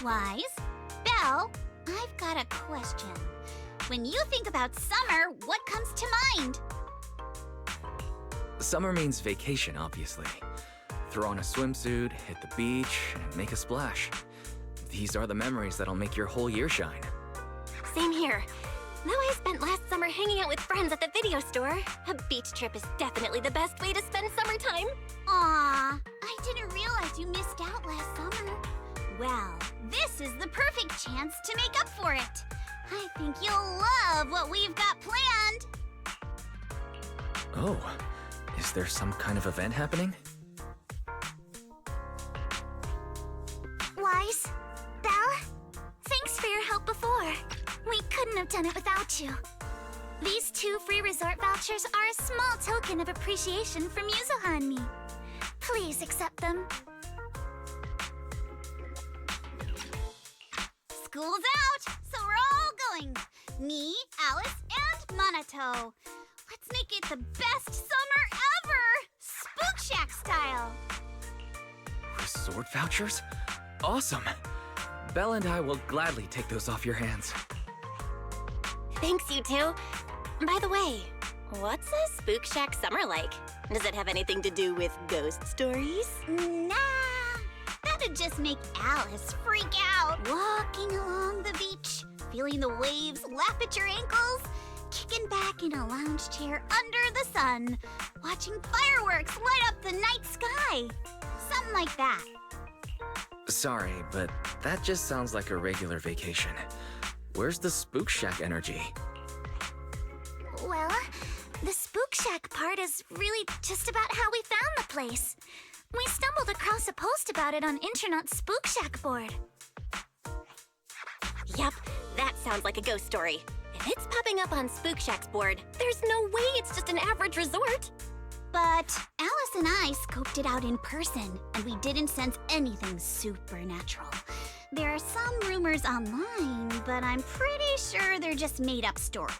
Wise. Belle, I've got a question. When you think about summer, what comes to mind? Summer means vacation, obviously. Throw on a swimsuit, hit the beach, and make a splash. These are the memories that'll make your whole year shine. Same here. Though I spent last summer hanging out with friends at the video store, a beach trip is definitely the best way to spend summertime. Aw, I didn't realize you missed out last summer. Well, this is the perfect chance to make up for it. I think you'll love what we've got planned. Oh, is there some kind of event happening? Wise, Belle, thanks for your help before. We couldn't have done it without you. These 2 free resort vouchers are a small token of appreciation from Yuzuha and me. Please accept them. School's out, so we're all going. Me, Alice, and Monato. Let's make it the best summer ever! Spook Shack style! Resort vouchers? Awesome! Belle and I will gladly take those off your hands. Thanks, you two. By the way, what's a Spook Shack summer like? Does it have anything to do with ghost stories? Nah, that'd just make Alice freak out. Walking along the beach, feeling the waves lap at your ankles, kicking back in a lounge chair under the sun, watching fireworks light up the night sky. Something like that. Sorry, but that just sounds like a regular vacation. Where's the Spook Shack energy? Well, the Spook Shack part is really just about how we found the place. We stumbled across a post about it on Internet's Spook Shack board. Yep, that sounds like a ghost story. If it's popping up on Spook Shack's board, there's no way it's just an average resort. But Alice and I scoped it out in person, and we didn't sense anything supernatural. There are some rumors online, but I'm pretty sure they're just made-up stories.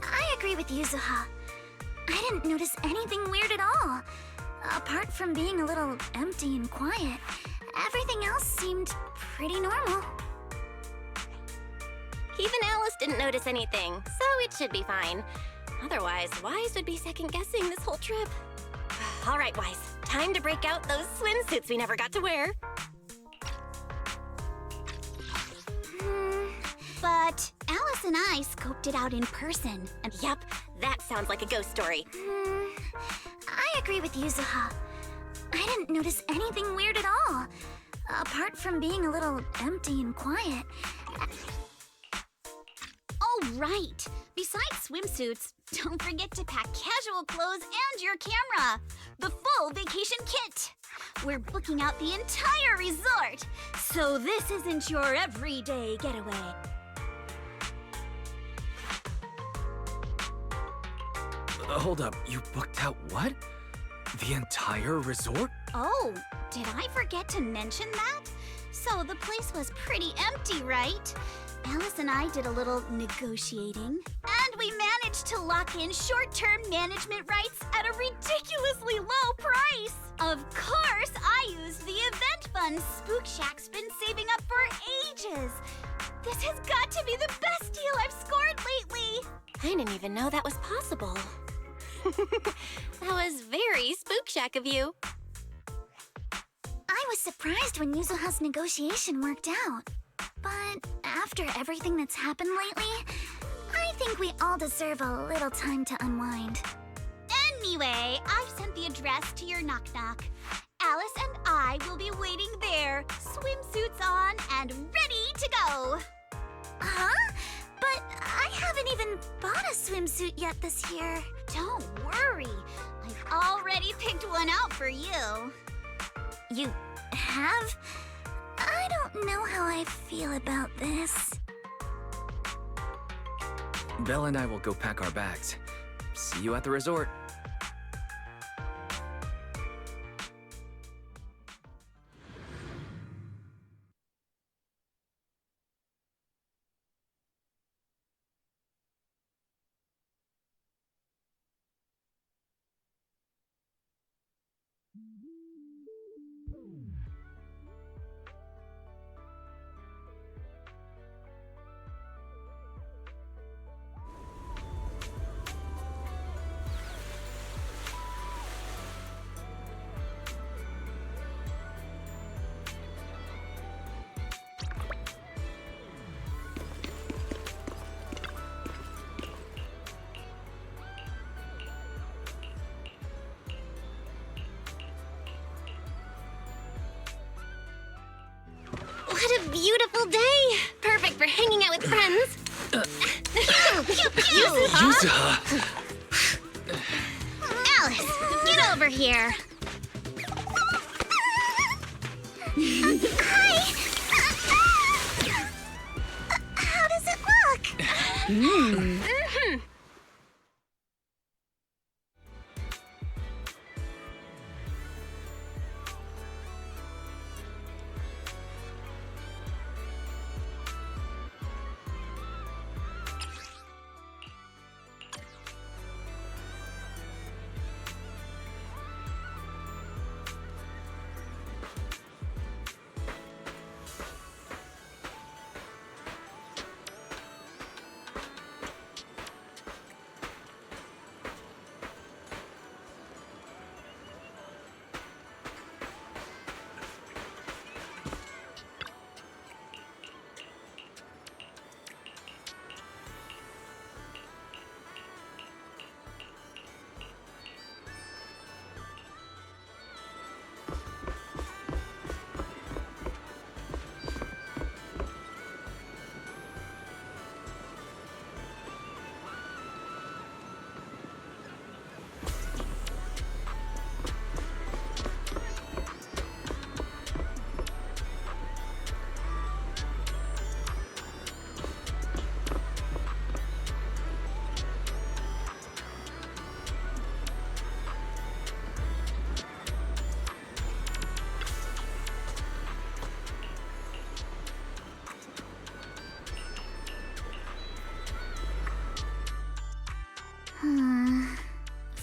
I agree with Yuzuha. I didn't notice anything weird at all. Apart from being a little empty and quiet, everything else seemed pretty normal. Even Alice didn't notice anything, so it should be fine. Otherwise, Wise would be second-guessing this whole trip. All right, Wise, time to break out those swimsuits we never got to wear. But Alice and I scoped it out in person, and Yep, that sounds like a ghost story. I agree with Yuzuha. I didn't notice anything weird at all. Apart from being a little empty and quiet. oh right! Besides swimsuits, don't forget to pack casual clothes and your camera. The full vacation kit. We're booking out the entire resort, so this isn't your everyday getaway. Hold up, you booked out what? The entire resort? Oh, did I forget to mention that? So the place was pretty empty, right? Alice and I did a little negotiating, and we managed to lock in short-term management rights at a ridiculously low price. Of course, I used the event fund Spook Shack's been saving up for ages. This has got to be the best deal I've scored lately. I didn't even know that was possible. That was very Spook Shack of you. I was surprised when Yuzuha's negotiation worked out. But after everything that's happened lately, I think we all deserve a little time to unwind. Anyway, I've sent the address to your knock-knock. Alice and I will be waiting there, swimsuits on and ready to go. Huh? But I haven't even bought a swimsuit yet this year. Don't worry, I've already picked one out for you. You have? I don't know how I feel about this. Belle and I will go pack our bags. See you at the resort. beautiful day. Perfect for hanging out with friends. Yuzuha! Alice, get over here. Hi! How does it look?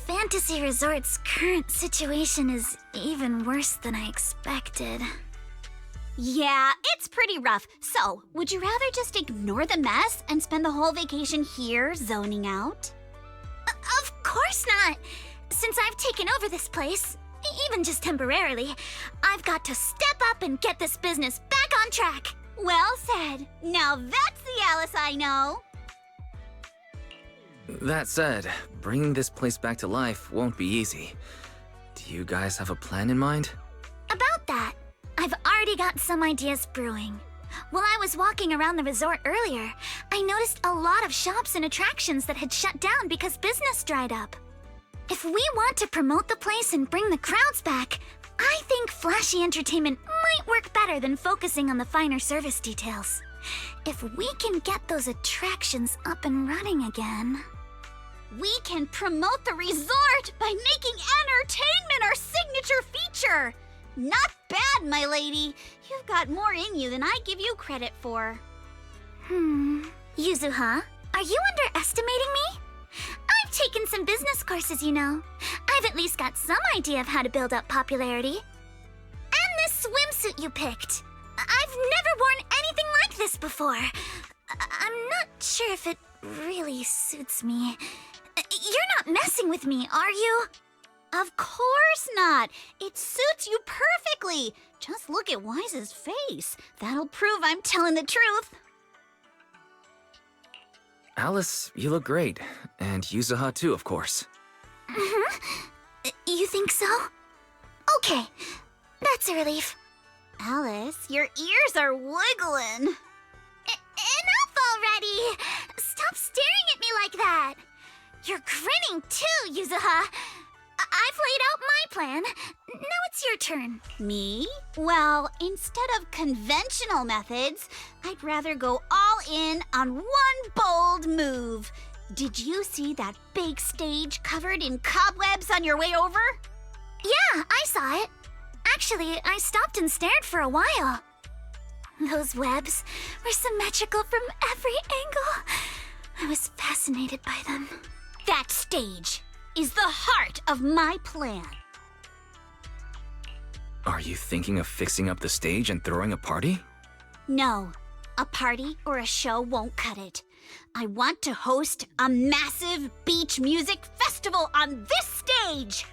Fantasy Resort's current situation is even worse than I expected. Yeah, it's pretty rough. So, would you rather just ignore the mess and spend the whole vacation here zoning out? Of course not! Since I've taken over this place, even just temporarily, I've got to step up and get this business back on track! Well said. Now that's the Alice I know. That said, bringing this place back to life won't be easy. Do you guys have a plan in mind? About that, I've already got some ideas brewing. While I was walking around the resort earlier, I noticed a lot of shops and attractions that had shut down because business dried up. If we want to promote the place and bring the crowds back, I think flashy entertainment might work better than focusing on the finer service details. If we can get those attractions up and running again... We can promote the resort by making entertainment our signature feature. Not bad, my lady. You've got more in you than I give you credit for. Yuzuha, are you underestimating me? I've taken some business courses, you know. I've at least got some idea of how to build up popularity. And this swimsuit you picked. I've never worn anything like this before. I'm not sure if it really suits me. You're not messing with me, are you? Of course not. It suits you perfectly. Just look at Wise's face. That'll prove I'm telling the truth. Alice, you look great. And Yuzuha too, of course. You think so? Okay, that's a relief. Alice, your ears are wiggling. Enough already! Stop staring at me like that! You're grinning too, Yuzuha! I've laid out my plan. Now it's your turn. Me? Well, instead of conventional methods, I'd rather go all in on one bold move. Did you see that big stage covered in cobwebs on your way over? Yeah, I saw it. Actually, I stopped and stared for a while. Those webs were symmetrical from every angle. I was fascinated by them. That stage is the heart of my plan. Are you thinking of fixing up the stage and throwing a party? No, a party or a show won't cut it. I want to host a massive beach music festival on this stage.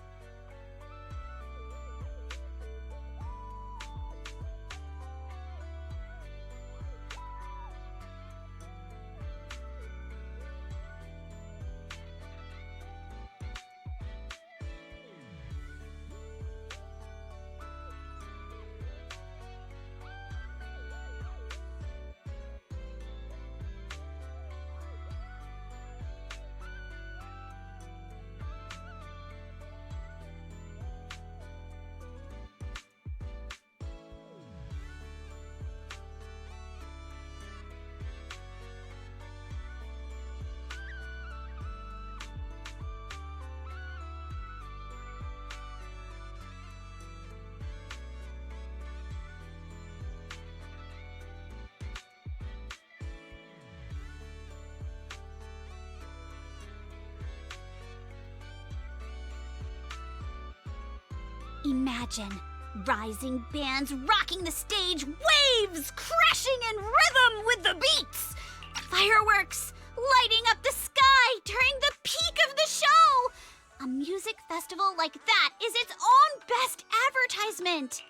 imagine. Rising bands rocking the stage, waves crashing in rhythm with the beats. Fireworks lighting up the sky during the peak of the show. A music festival like that is its own best advertisement.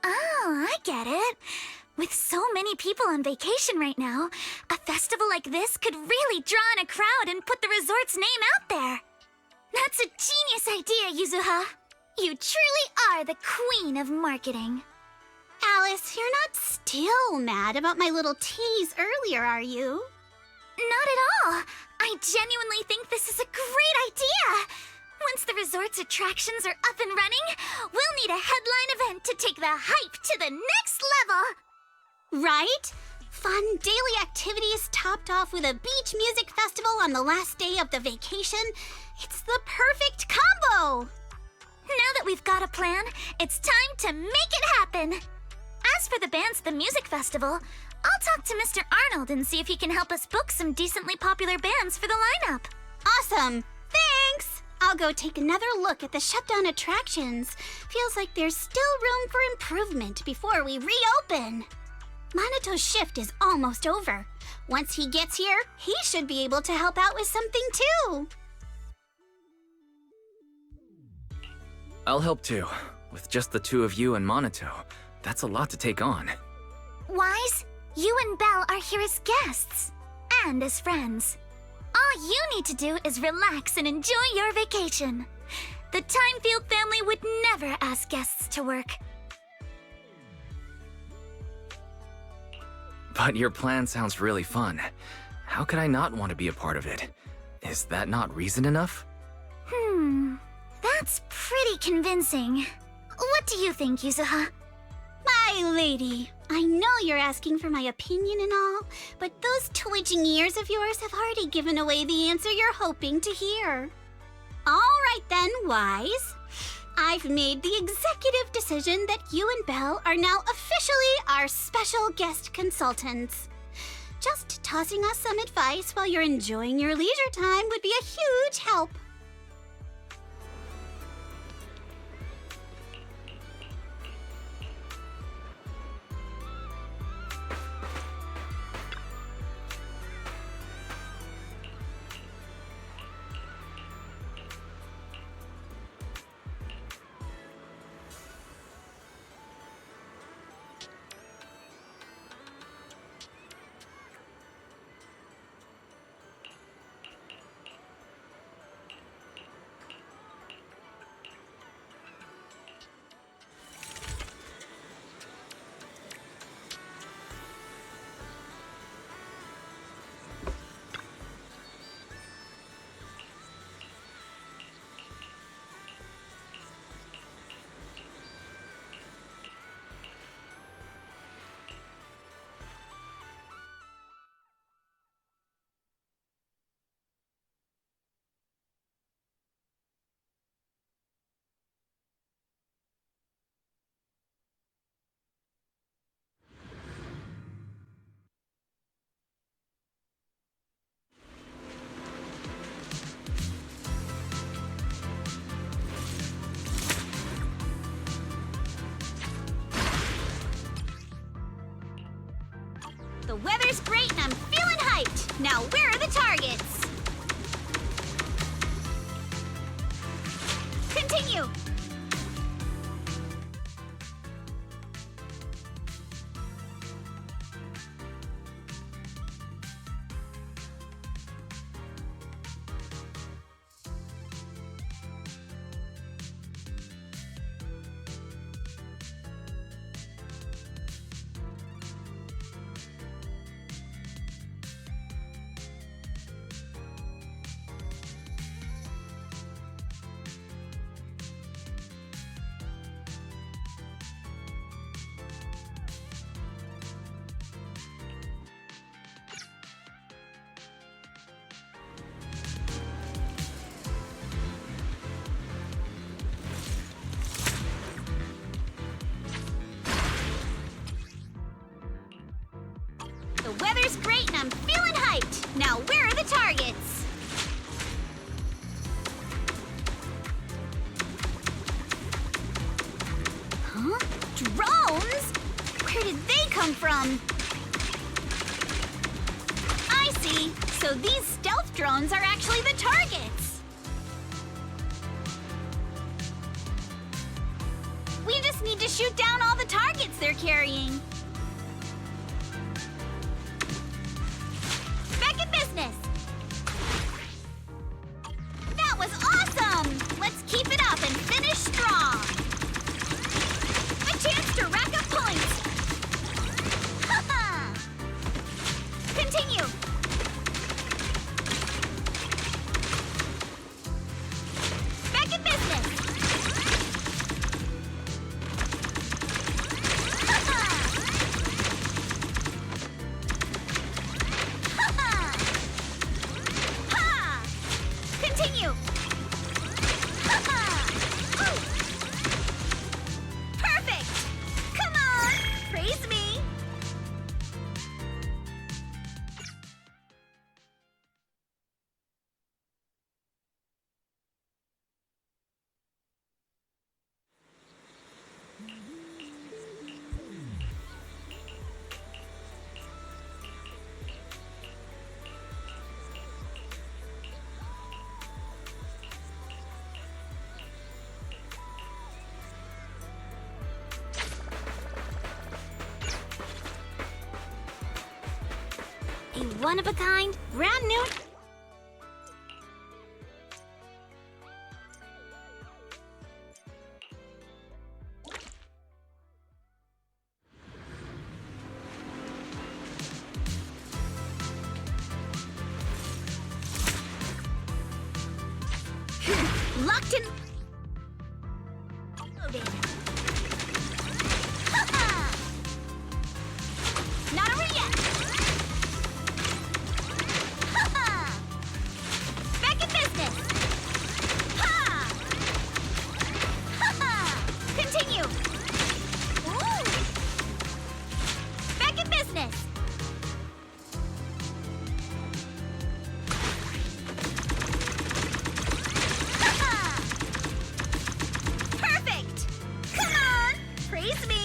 Oh, I get it. With so many people on vacation right now, a festival like this could really draw in a crowd and put the resort's name out there. That's a genius idea, Yuzuha. You truly are the queen of marketing. Alice, you're not still mad about my little tease earlier, are you? Not at all. I genuinely think this is a great idea. Once the resort's attractions are up and running, we'll need a headline event to take the hype to the next level. Right? Fun daily activities topped off with a beach music festival on the last day of the vacation. It's the perfect combo! Now that we've got a plan, it's time to make it happen. As for the bands at the music festival, I'll talk to Mr. Arnold and see if he can help us book some decently popular bands for the lineup. Awesome! Thanks! I'll go take another look at the shutdown attractions. Feels like there's still room for improvement before we reopen. Maneto's shift is almost over. Once he gets here, he should be able to help out with something too. I'll help too. With just the two of you and Monato, that's a lot to take on. Wise, you and Belle are here as guests and as friends. All you need to do is relax and enjoy your vacation. The Timefield family would never ask guests to work. But your plan sounds really fun. How could I not want to be a part of it? Is that not reason enough? That's pretty convincing. What do you think, Yuzuha? My lady, I know you're asking for my opinion and all, but those twitching ears of yours have already given away the answer you're hoping to hear. All right then, Wise. I've made the executive decision that you and Belle are now officially our special guest consultants. Just tossing us some advice while you're enjoying your leisure time would be a huge help. The weather's great and I'm feeling hyped. Now where are the targets? Continue. The weather's great and I'm feeling hyped. Now where are the targets? Drones? Where did they come from? I see. So these stealth drones are actually the targets. We just need to shoot down all the targets they're carrying. Back in business. That was awesome! Let's keep it up and finish strong. A chance to rack up points. Haha! Continue. Back in business. Continue! Perfect! Come on! Praise me! A one-of-a-kind, brand new... Locked in. Loaded. Ha-ha! Not over yet. Ha-ha! Back in business. Ha! Ha-ha! Continue. Ooh. Back in business. Perfect! Come on! Praise me!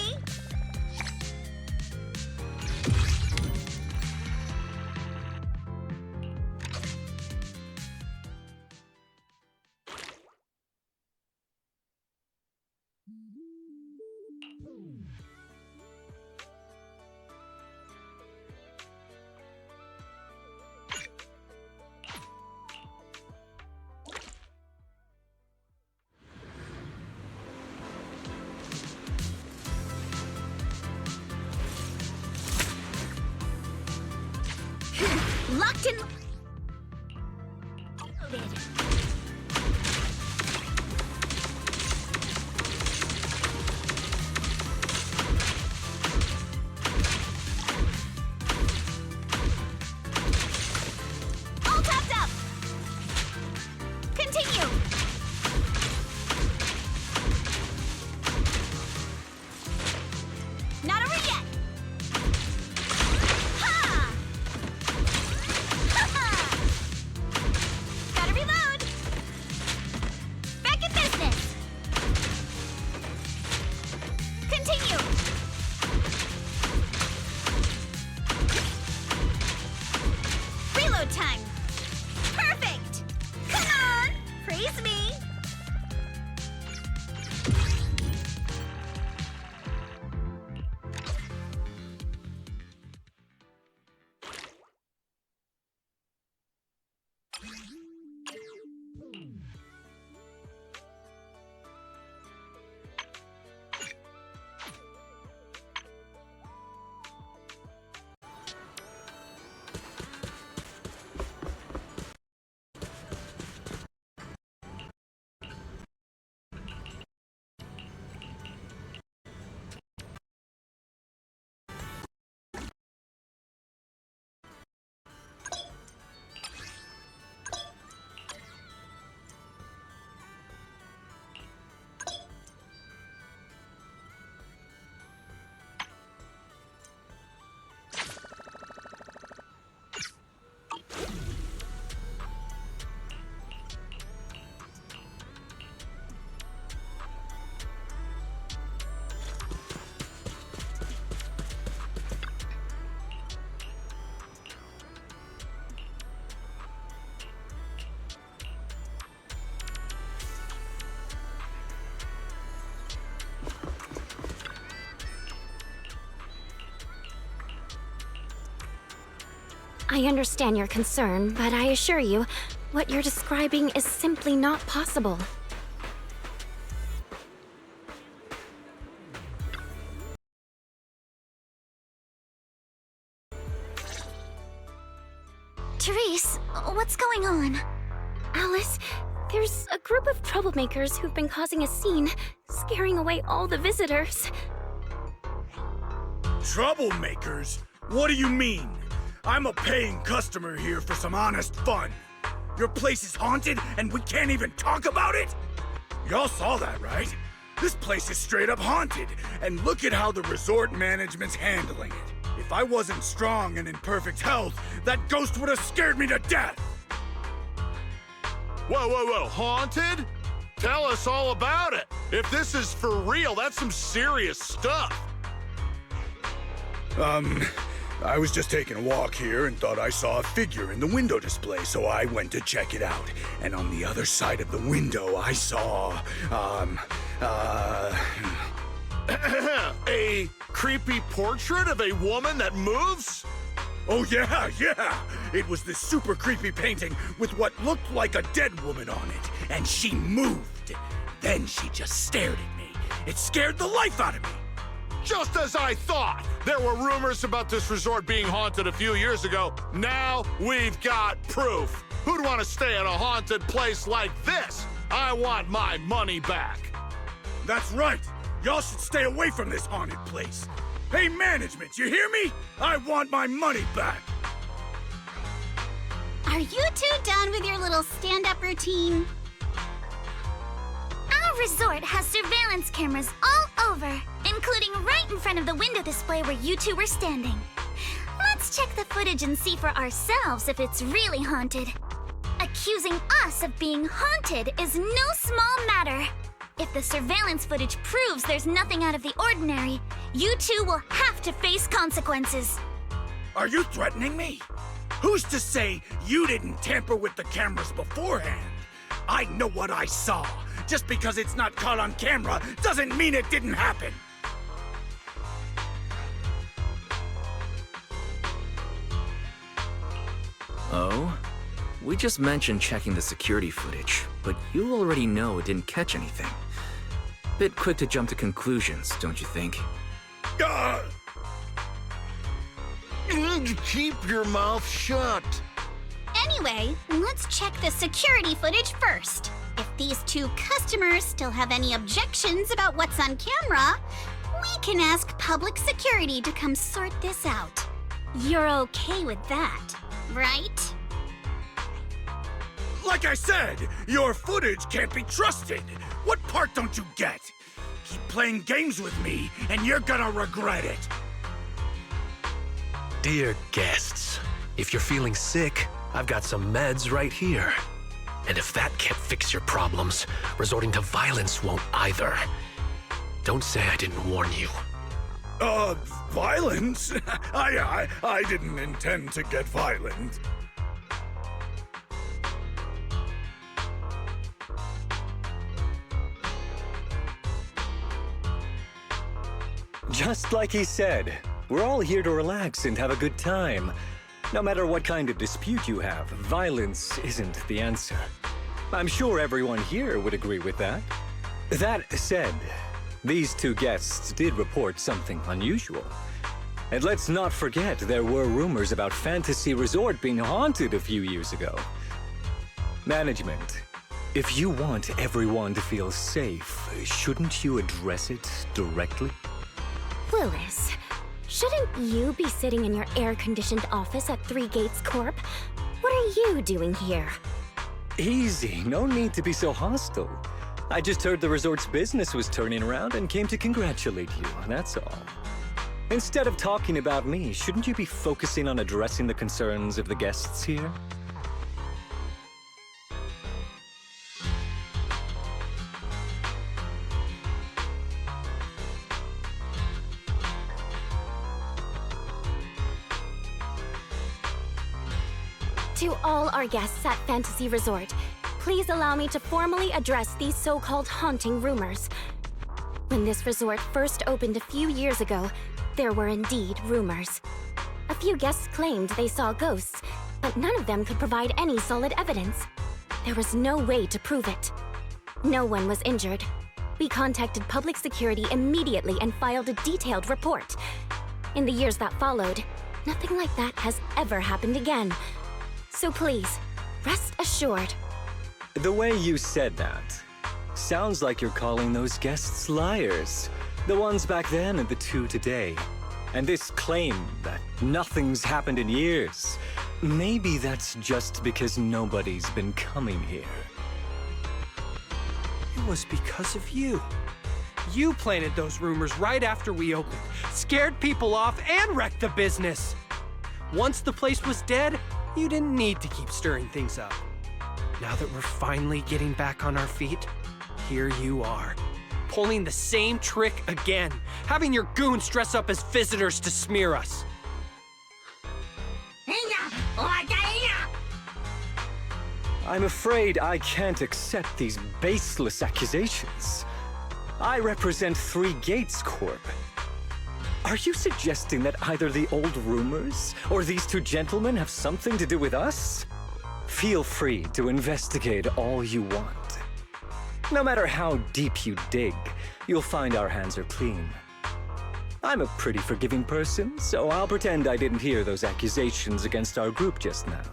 Locked in. Loaded. All topped up. Continue. Not over yet. Ha! Gotta reload! Back in business! Continue! Reload time! Perfect! Come on! Praise me! I understand your concern, but I assure you, what you're describing is simply not possible. Therese, what's going on? Alice, there's a group of troublemakers who've been causing a scene, scaring away all the visitors. Troublemakers? What do you mean? I'm a paying customer here for some honest fun. Your place is haunted and we can't even talk about it? Y'all saw that, right? This place is straight up haunted, and look at how the resort management's handling it. If I wasn't strong and in perfect health, that ghost would have scared me to death! Whoa, haunted? Tell us all about it. If this is for real, that's some serious stuff. I was just taking a walk here and thought I saw a figure in the window display, so I went to check it out. And on the other side of the window, I saw, A creepy portrait of a woman that moves? Oh yeah! It was this super creepy painting with what looked like a dead woman on it, and she moved. Then she just stared at me. It scared the life out of me. Just as I thought! There were rumors about this resort being haunted a few years ago. Now we've got proof. Who'd want to stay at a haunted place like this? I want my money back. That's right! Y'all should stay away from this haunted place. Hey, management, you hear me? I want my money back! Are you two done with your little stand-up routine? Our resort has surveillance cameras all over, including right in front of the window display where you two were standing. Let's check the footage and see for ourselves if it's really haunted. Accusing us of being haunted is no small matter. If the surveillance footage proves there's nothing out of the ordinary, you two will have to face consequences. Are you threatening me? Who's to say you didn't tamper with the cameras beforehand? I know what I saw. Just because it's not caught on camera doesn't mean it didn't happen. Oh? We just mentioned checking the security footage, but you already know it didn't catch anything. Bit quick to jump to conclusions, don't you think? Keep your mouth shut. Anyway, let's check the security footage first. If these two customers still have any objections about what's on camera, we can ask public security to come sort this out. You're okay with that, right? Like I said, your footage can't be trusted. What part don't you get? Keep playing games with me, and you're gonna regret it. Dear guests, if you're feeling sick, I've got some meds right here. And if that can't fix your problems, resorting to violence won't either. Don't say I didn't warn you. Violence? I didn't intend to get violent. Just like he said, we're all here to relax and have a good time. No matter what kind of dispute you have, violence isn't the answer. I'm sure everyone here would agree with that. That said, these two guests did report something unusual. And let's not forget there were rumors about Fantasy Resort being haunted a few years ago. Management, if you want everyone to feel safe, shouldn't you address it directly? Willis, shouldn't you be sitting in your air-conditioned office at Three Gates Corp? What are you doing here? Easy, no need to be so hostile. I just heard the resort's business was turning around and came to congratulate you, that's all. Instead of talking about me, shouldn't you be focusing on addressing the concerns of the guests here? To all our guests at Fantasy Resort, please allow me to formally address these so-called haunting rumors. When this resort first opened a few years ago, there were indeed rumors. A few guests claimed they saw ghosts, but none of them could provide any solid evidence. There was no way to prove it. No one was injured. We contacted public security immediately and filed a detailed report. In the years that followed, nothing like that has ever happened again. So please, rest assured. The way you said that sounds like you're calling those guests liars. The ones back then and the two today. And this claim that nothing's happened in years, maybe that's just because nobody's been coming here. It was because of you. You planted those rumors right after we opened, scared people off, and wrecked the business. Once the place was dead, you didn't need to keep stirring things up. Now that we're finally getting back on our feet, here you are, pulling the same trick again, having your goons dress up as visitors to smear us. I'm afraid I can't accept these baseless accusations. I represent Three Gates Corp. Are you suggesting that either the old rumors or these two gentlemen have something to do with us? Feel free to investigate all you want. No matter how deep you dig, you'll find our hands are clean. I'm a pretty forgiving person, so I'll pretend I didn't hear those accusations against our group just now.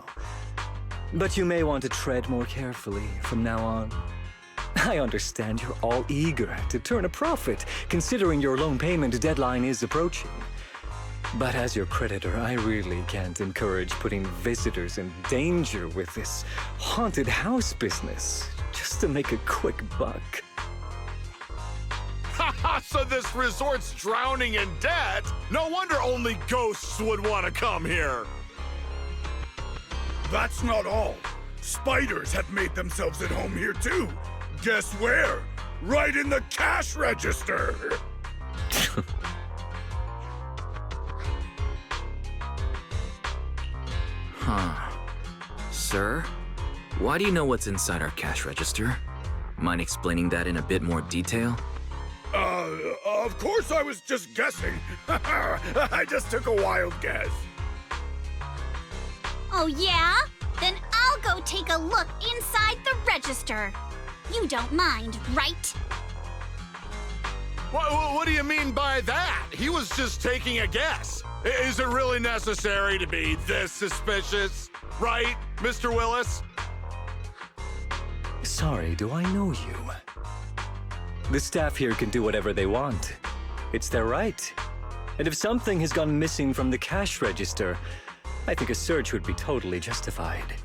But you may want to tread more carefully from now on. I understand you're all eager to turn a profit, considering your loan payment deadline is approaching. But as your creditor, I really can't encourage putting visitors in danger with this haunted house business, just to make a quick buck. So this resort's drowning in debt? No wonder only ghosts would want to come here. That's not all. Spiders have made themselves at home here too. Guess where? Right in the cash register. Huh. Sir, why do you know what's inside our cash register? Mind explaining that in a bit more detail? Of course I was just guessing. I just took a wild guess. Oh yeah? Then I'll go take a look inside the register. You don't mind, right? What do you mean by that? He was just taking a guess. Is it really necessary to be this suspicious? Right, Mr. Willis? Sorry, do I know you? The staff here can do whatever they want. It's their right. And if something has gone missing from the cash register, I think a search would be totally justified.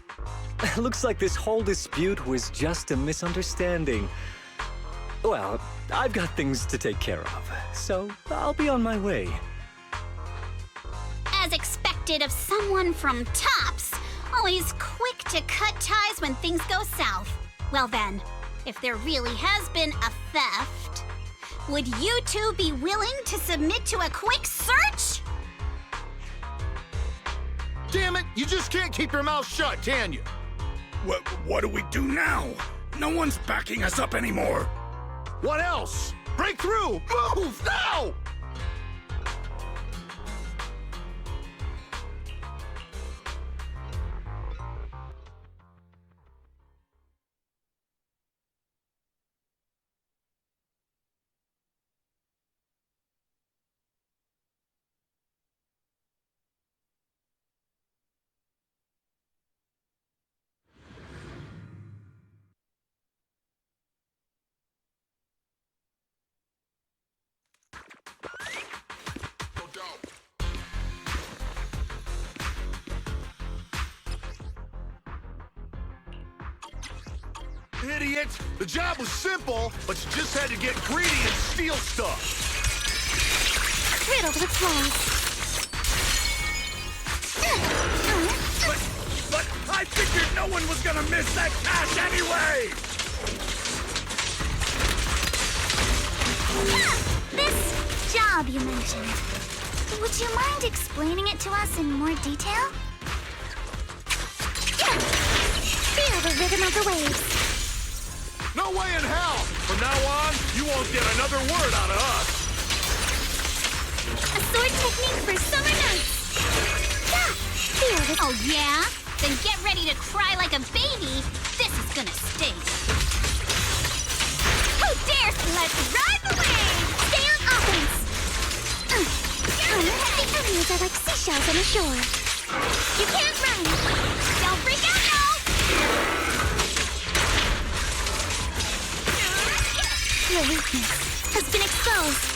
Looks like this whole dispute was just a misunderstanding. Well, I've got things to take care of, so I'll be on my way. As expected of someone from Tops, always quick to cut ties when things go south. Well then, if there really has been a theft, would you two be willing to submit to a quick search? Damn it, you just can't keep your mouth shut, can you? What do we do now? No one's backing us up anymore. What else? Break through! Move, now! Idiot! The job was simple, but you just had to get greedy and steal stuff. Riddled with flaws. But I figured no one was gonna miss that cash anyway! This job you mentioned, would you mind explaining it to us in more detail? Feel the rhythm of the waves. No way in hell! From now on, you won't get another word out of us. A sword technique for summer nights. Feel this. Oh yeah? Then get ready to cry like a baby. This is gonna sting. Who dares? Let's ride the wave! Stay on offense. The enemies are like seashells on the shore. You can't run. Don't freak out now! Your weakness has been exposed.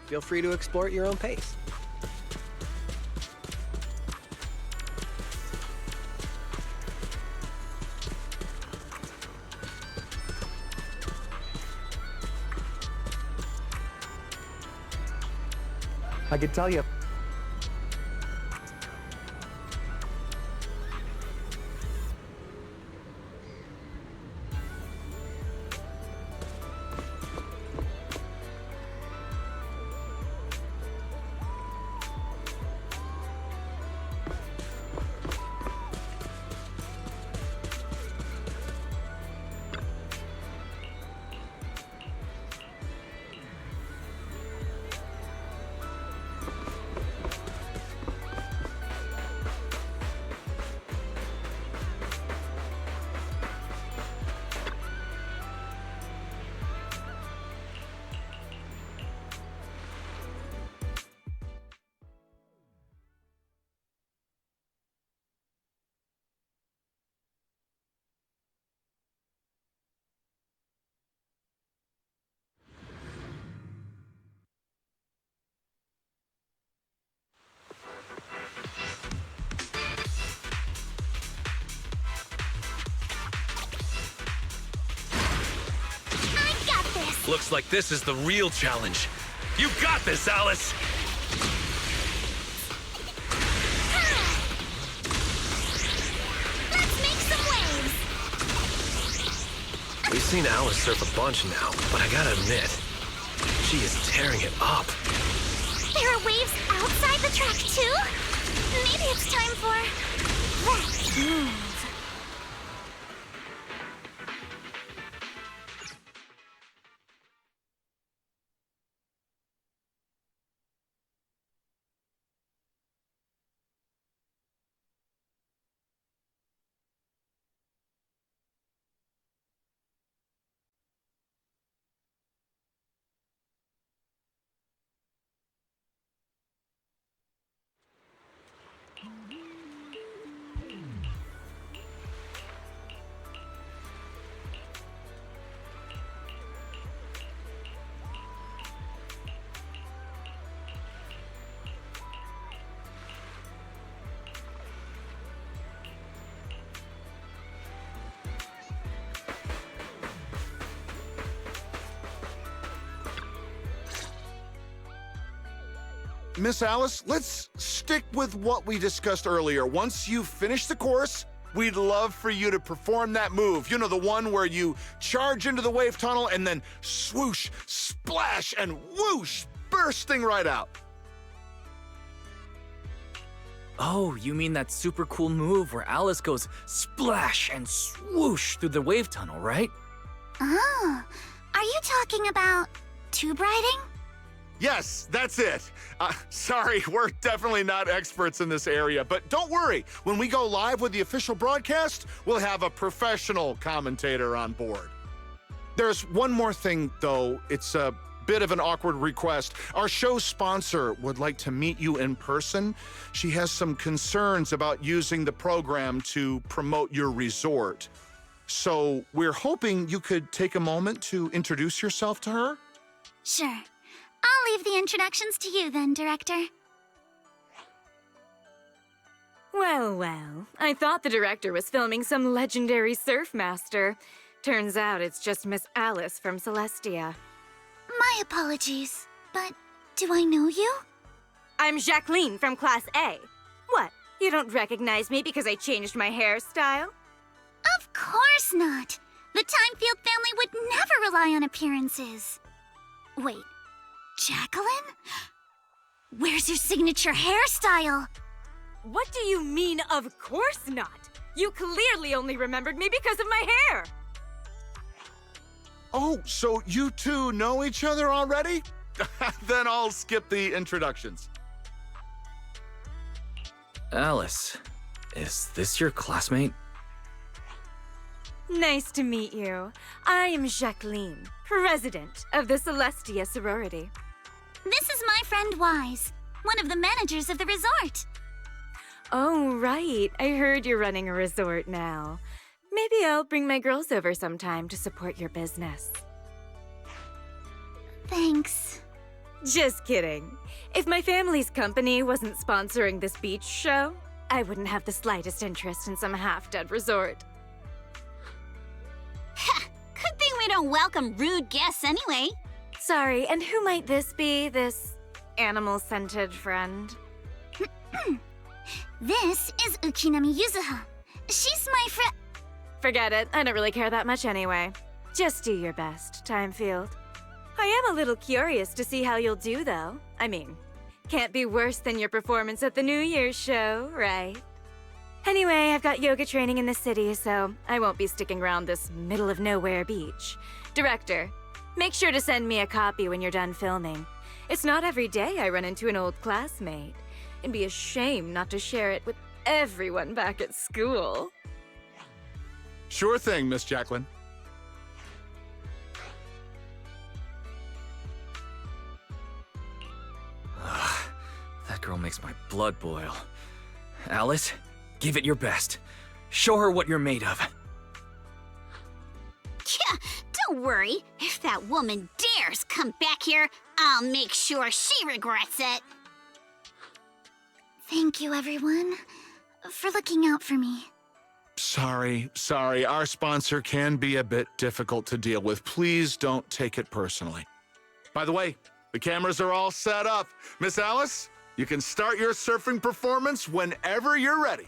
Feel free to explore at your own pace. I could tell you. Looks like this is the real challenge. You got this, Alice! Let's make some waves. We've seen Alice surf a bunch now, but I gotta admit, she is tearing it up. There are waves outside the track too? Maybe it's time for that move. Miss Alice, let's stick with what we discussed earlier. Once you finish the course, we'd love for you to perform that move. You know, the one where you charge into the wave tunnel and then swoosh, splash, and whoosh, bursting right out. Oh, you mean that super cool move where Alice goes splash and swoosh through the wave tunnel, right? Oh, are you talking about tube riding? Yes, that's it. Sorry, we're definitely not experts in this area, but don't worry. When we go live with the official broadcast, we'll have a professional commentator on board. There's one more thing, though. It's a bit of an awkward request. Our show sponsor would like to meet you in person. She has some concerns about using the program to promote your resort. So we're hoping you could take a moment to introduce yourself to her. Sure. I'll leave the introductions to you then, Director. Well, well. I thought the director was filming some legendary surf master. Turns out it's just Miss Alice from Celestia. My apologies, but do I know you? I'm Jacqueline from Class A. What? You don't recognize me because I changed my hairstyle? Of course not. The Timefield family would never rely on appearances. Wait, Jacqueline? Where's your signature hairstyle? What do you mean, of course not? You clearly only remembered me because of my hair! Oh, so you two know each other already? Then I'll skip the introductions. Alice, is this your classmate? Nice to meet you. I am Jacqueline, president of the Celestia sorority. This is my friend Wise, one of the managers of the resort. Oh, right. I heard you're running a resort now. Maybe I'll bring my girls over sometime to support your business. Thanks. Just kidding. If my family's company wasn't sponsoring this beach show, I wouldn't have the slightest interest in some half-dead resort. Good thing we don't welcome rude guests anyway. Sorry, and who might this be, this animal-scented friend? This is Ukinami Yuzuha. She's my friend. Forget it. I don't really care that much anyway. Just do your best, Timefield. I am a little curious to see how you'll do, though. I mean, can't be worse than your performance at the New Year's show, right? Anyway, I've got yoga training in the city, so I won't be sticking around this middle-of-nowhere beach. Director, make sure to send me a copy when you're done filming. It's not every day I run into an old classmate. It'd be a shame not to share it with everyone back at school. Sure thing, Miss Jacqueline. That girl makes my blood boil. Alice, give it your best. Show her what you're made of. Yeah, don't worry. If that woman dares come back here, I'll make sure she regrets it. Thank you, everyone, for looking out for me. Sorry. Our sponsor can be a bit difficult to deal with. Please don't take it personally. By the way, the cameras are all set up. Miss Alice, you can start your surfing performance whenever you're ready.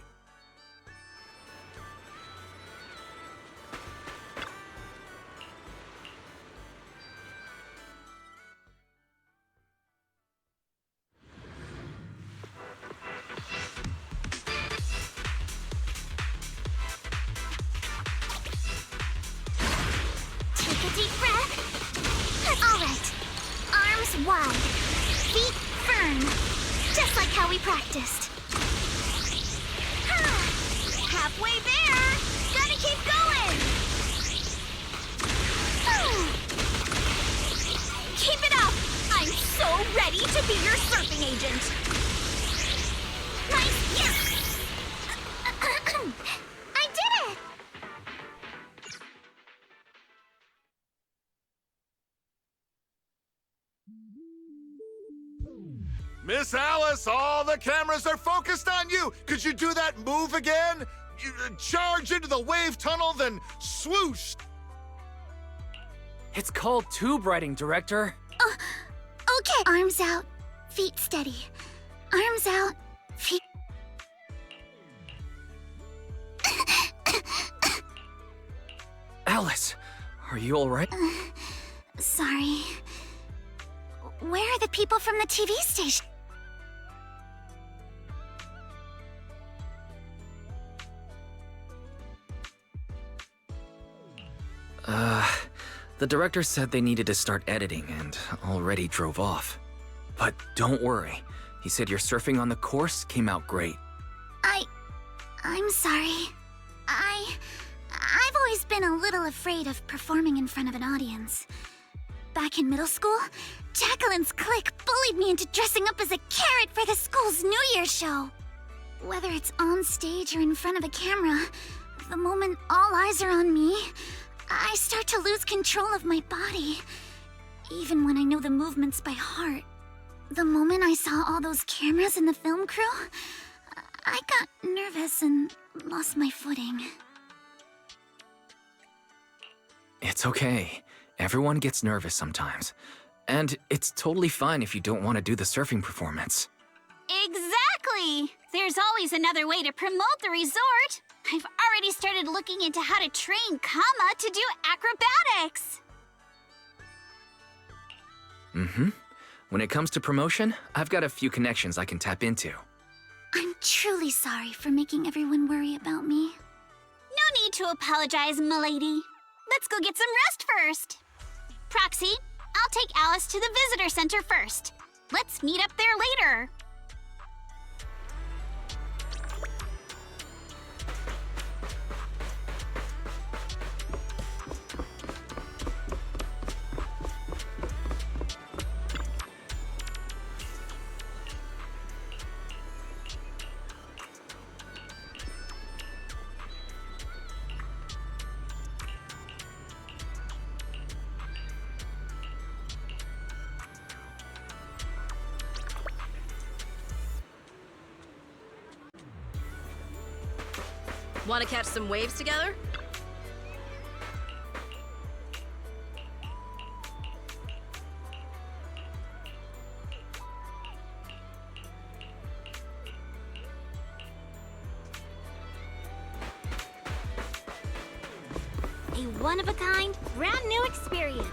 Take a deep breath. All right. Arms wide. Feet firm. Just like how we practiced. Halfway there. Gotta keep going. Keep it up. I'm so ready to be your surfing agent. Nice. Yes. I did it. Miss Alice, all the cameras are focused on you. Could you do that move again? You charge into the wave tunnel, then swoosh. It's called tube riding, Director. Okay. Arms out. Feet steady. Arms out. Feet. Alice, are you alright? Sorry. Where are the people from the TV station? The director said they needed to start editing and already drove off. But don't worry. He said your surfing on the course came out great. I'm sorry. I've always been a little afraid of performing in front of an audience. Back in middle school, Jacqueline's clique bullied me into dressing up as a carrot for the school's New Year's show. Whether it's on stage or in front of a camera, the moment all eyes are on me, I start to lose control of my body, even when I know the movements by heart. The moment I saw all those cameras in the film crew, I got nervous and lost my footing. It's okay. Everyone gets nervous sometimes. And it's totally fine if you don't want to do the surfing performance. Exactly! There's always another way to promote the resort. I've already started looking into how to train Kama to do acrobatics. Mm-hmm. When it comes to promotion, I've got a few connections I can tap into. I'm truly sorry for making everyone worry about me. No need to apologize, milady. Let's go get some rest first. Proxy, I'll take Alice to the visitor center first. Let's meet up there later. Want to catch some waves together? A one-of-a-kind, brand-new experience.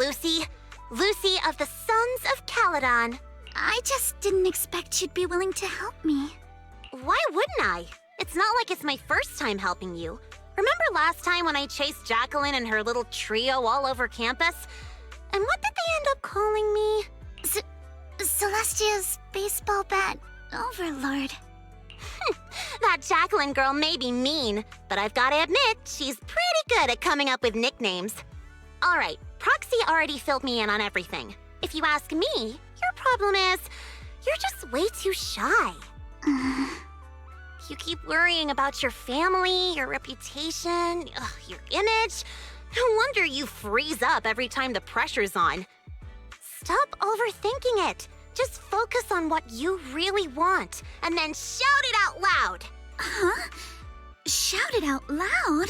Lucy. Lucy of the Sons of Caledon. I just didn't expect you'd be willing to help me. Why wouldn't I? It's not like it's my first time helping you. Remember last time when I chased Jacqueline and her little trio all over campus? And what did they end up calling me? Celestia's baseball bat overlord. That Jacqueline girl may be mean, but I've gotta admit, she's pretty good at coming up with nicknames. Alright, Proxy already filled me in on everything. If you ask me, your problem is, you're just way too shy. You keep worrying about your family, your reputation, your image. No wonder you freeze up every time the pressure's on. Stop overthinking it. Just focus on what you really want, and then shout it out loud. Huh? Shout it out loud?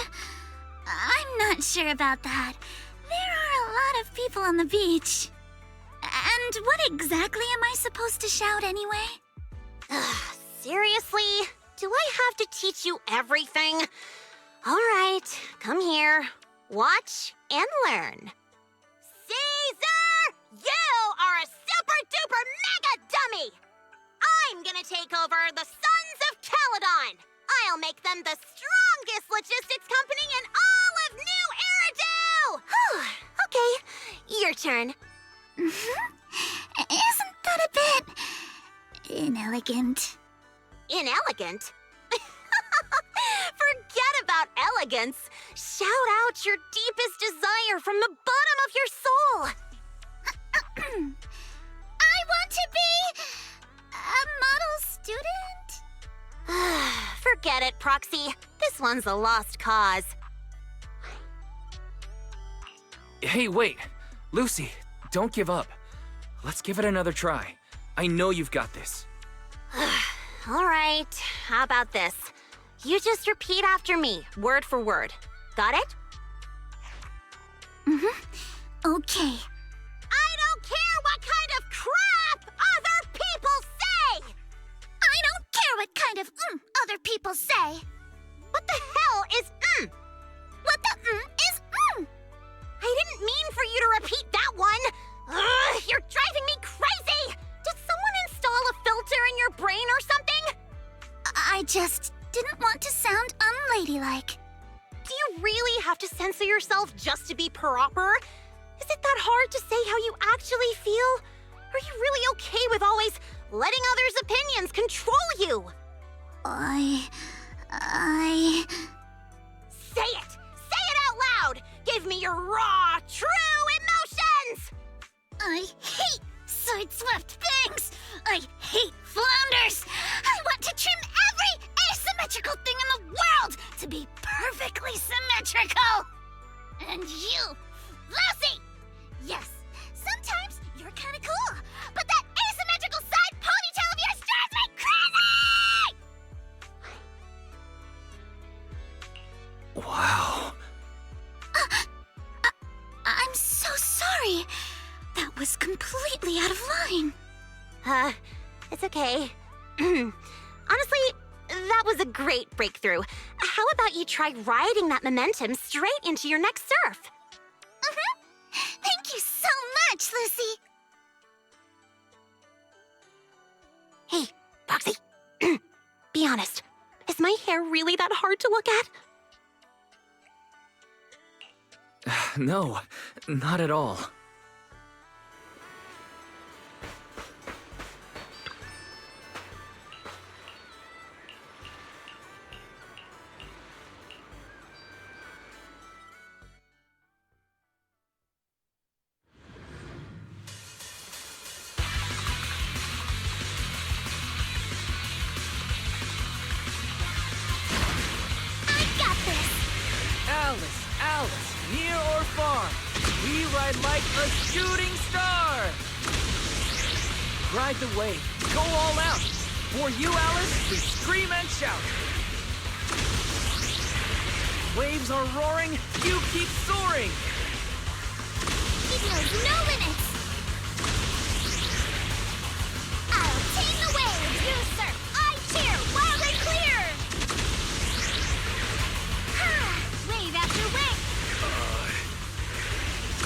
I'm not sure about that. There are a lot of people on the beach. And what exactly am I supposed to shout anyway? Seriously? Do I have to teach you everything? All right, come here. Watch and learn. Caesar! You are a super-duper mega dummy! I'm gonna take over the Sons of Caledon! I'll make them the strongest logistics company in all of New Eridu! Okay, your turn. Isn't that a bit inelegant? Inelegant? Forget about elegance. Shout out your deepest desire from the bottom of your soul. I want to be a model student. Forget it, Proxy. This one's a lost cause. Hey, wait. Lucy, don't give up. Let's give it another try. I know you've got this. All right, how about this? You just repeat after me, word for word. Got it? Okay. I don't care what kind of crap other people say! I don't care what kind of other people say. What the hell is What the is I didn't mean for you to repeat that one! Ugh, you're driving me crazy! Did someone install a filter in your brain or something? I just didn't want to sound unladylike. Do you really have to censor yourself just to be proper? Is it that hard to say how you actually feel? Are you really okay with always letting others' opinions control you? I... Say it! Say it out loud! Give me your raw, true emotions! I hate side-swept things! I hate flounders! I want to trim every asymmetrical thing in the world to be perfectly symmetrical! And you, Lucy! Yes, sometimes you're kinda cool, but that asymmetrical side ponytail of yours drives me crazy! Wow. I'm so sorry. That was completely out of line. It's okay. Honestly, that was a great breakthrough. How about you try riding that momentum straight into your next surf? Thank you so much, Lucy. Hey, Proxy. Be honest. Is my hair really that hard to look at? No, not at all. Alice, near or far, we ride like a shooting star! Ride the wave, go all out! For you, Alice, we scream and shout! Waves are roaring, you keep soaring! He knows no limits! I'll tame the waves, you surf, I cheer, wild and clear! Ha! Wave after wave!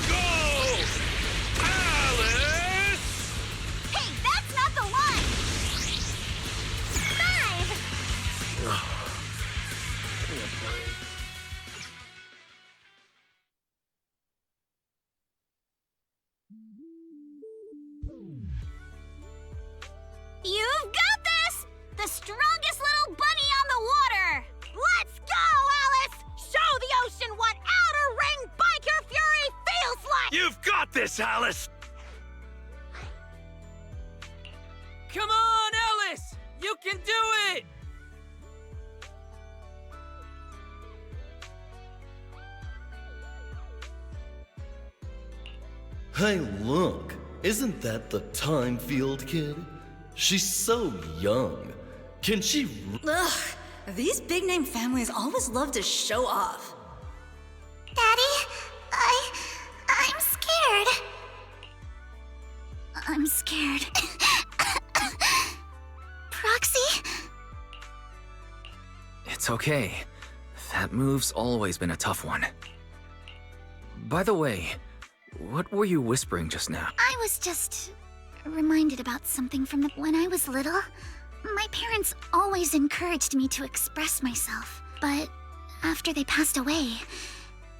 Go! You've got this! The strongest little bunny on the water! Let's go, Alice! Show the ocean what outer ring biker fury feels like! You've got this, Alice! Come on, Alice! You can do it! Hey, look. Isn't that the Time Field kid? She's so young. Can she... Ugh, these big-name families always love to show off. Daddy, I'm scared. I'm scared. Proxy? It's okay. That move's always been a tough one. By the way, what were you whispering just now? I was just reminded about something from when I was little. My parents always encouraged me to express myself, but after they passed away,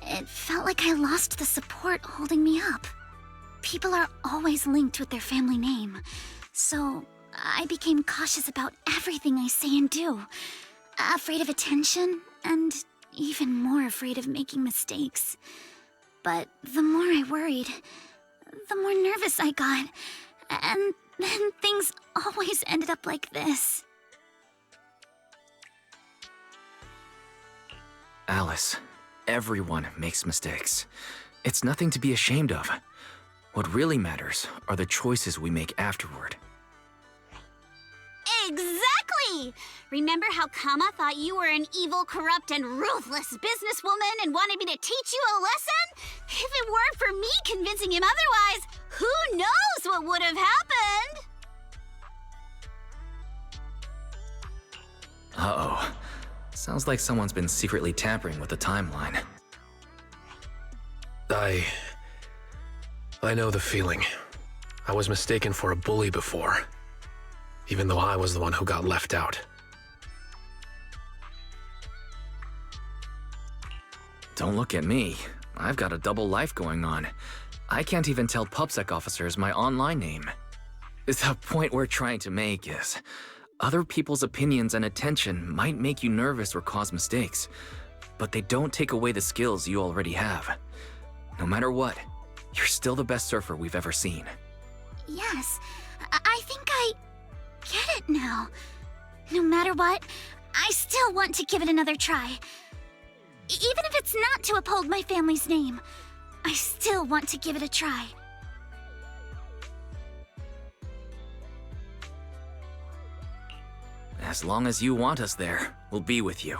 it felt like I lost the support holding me up. People are always linked with their family name, so I became cautious about everything I say and do. Afraid of attention, and even more afraid of making mistakes. But the more I worried, the more nervous I got. And then things always ended up like this. Alice, everyone makes mistakes. It's nothing to be ashamed of. What really matters are the choices we make afterward. Exactly! Remember how Kama thought you were an evil, corrupt, and ruthless businesswoman and wanted me to teach you a lesson? If it weren't for me convincing him otherwise, who knows what would have happened? Uh-oh. Sounds like someone's been secretly tampering with the timeline. I know the feeling. I was mistaken for a bully before, even though I was the one who got left out. Don't look at me. I've got a double life going on. I can't even tell PubSec officers my online name. The point we're trying to make is, other people's opinions and attention might make you nervous or cause mistakes, but they don't take away the skills you already have. No matter what, you're still the best surfer we've ever seen. Yes, I think I get it now. No matter what, I still want to give it another try. Even if it's not to uphold my family's name, I still want to give it a try. As long as you want us there, we'll be with you,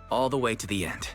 all the way to the end.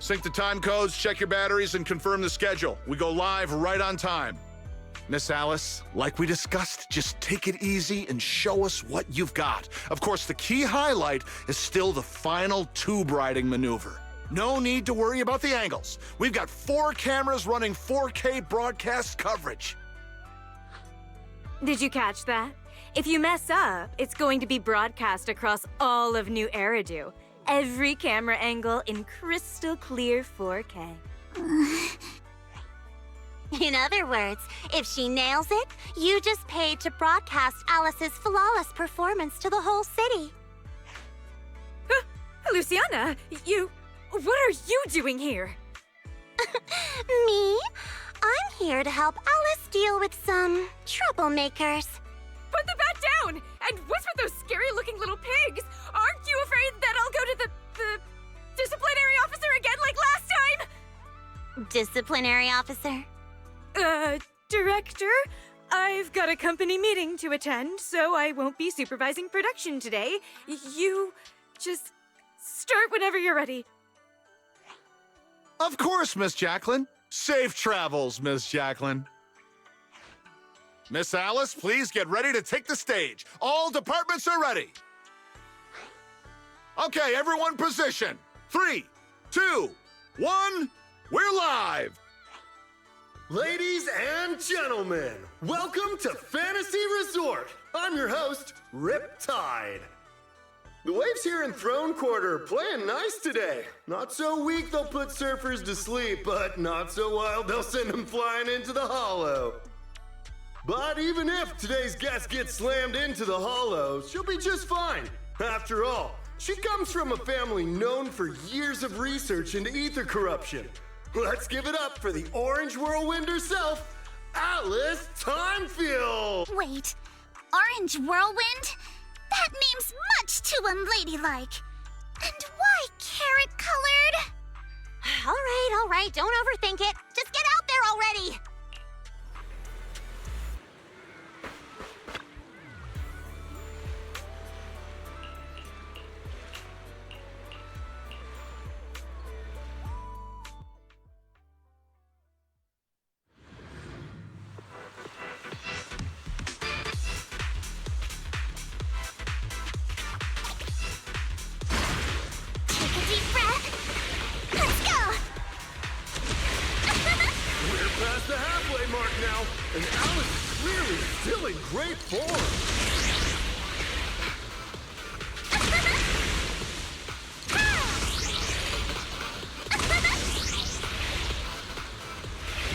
Sync the time codes, check your batteries, and confirm the schedule. We go live right on time. Miss Alice, like we discussed, just take it easy and show us what you've got. Of course, the key highlight is still the final tube riding maneuver. No need to worry about the angles. We've got 4 cameras running 4K broadcast coverage. Did you catch that? If you mess up, it's going to be broadcast across all of New Eridu. Every camera angle in crystal clear 4K. In other words, if she nails it, you just paid to broadcast Alice's flawless performance to the whole city. Luciana, what are you doing here? Me? I'm here to help Alice deal with some troublemakers. Put the bat down! And what's with those scary-looking little pigs? Aren't you afraid that I'll go to the disciplinary officer again like last time? Disciplinary officer? Director? I've got a company meeting to attend, so I won't be supervising production today. You just start whenever you're ready. Of course, Miss Jacqueline. Safe travels, Miss Jacqueline. Miss Alice, please get ready to take the stage. All departments are ready. Okay, everyone position. 3, 2, 1, we're live. Ladies and gentlemen, welcome to Fantasy Resort. I'm your host, Riptide. The waves here in Throne Quarter are playing nice today. Not so weak they'll put surfers to sleep, but not so wild they'll send them flying into the hollow. But even if today's guest gets slammed into the hollow, she'll be just fine. After all, she comes from a family known for years of research into ether corruption. Let's give it up for the Orange Whirlwind herself, Alice Timefield! Wait, Orange Whirlwind? That name's much too unladylike. And why carrot-colored? All right, don't overthink it. Just get out there already! Past the halfway mark now, and Alice is clearly still in great form.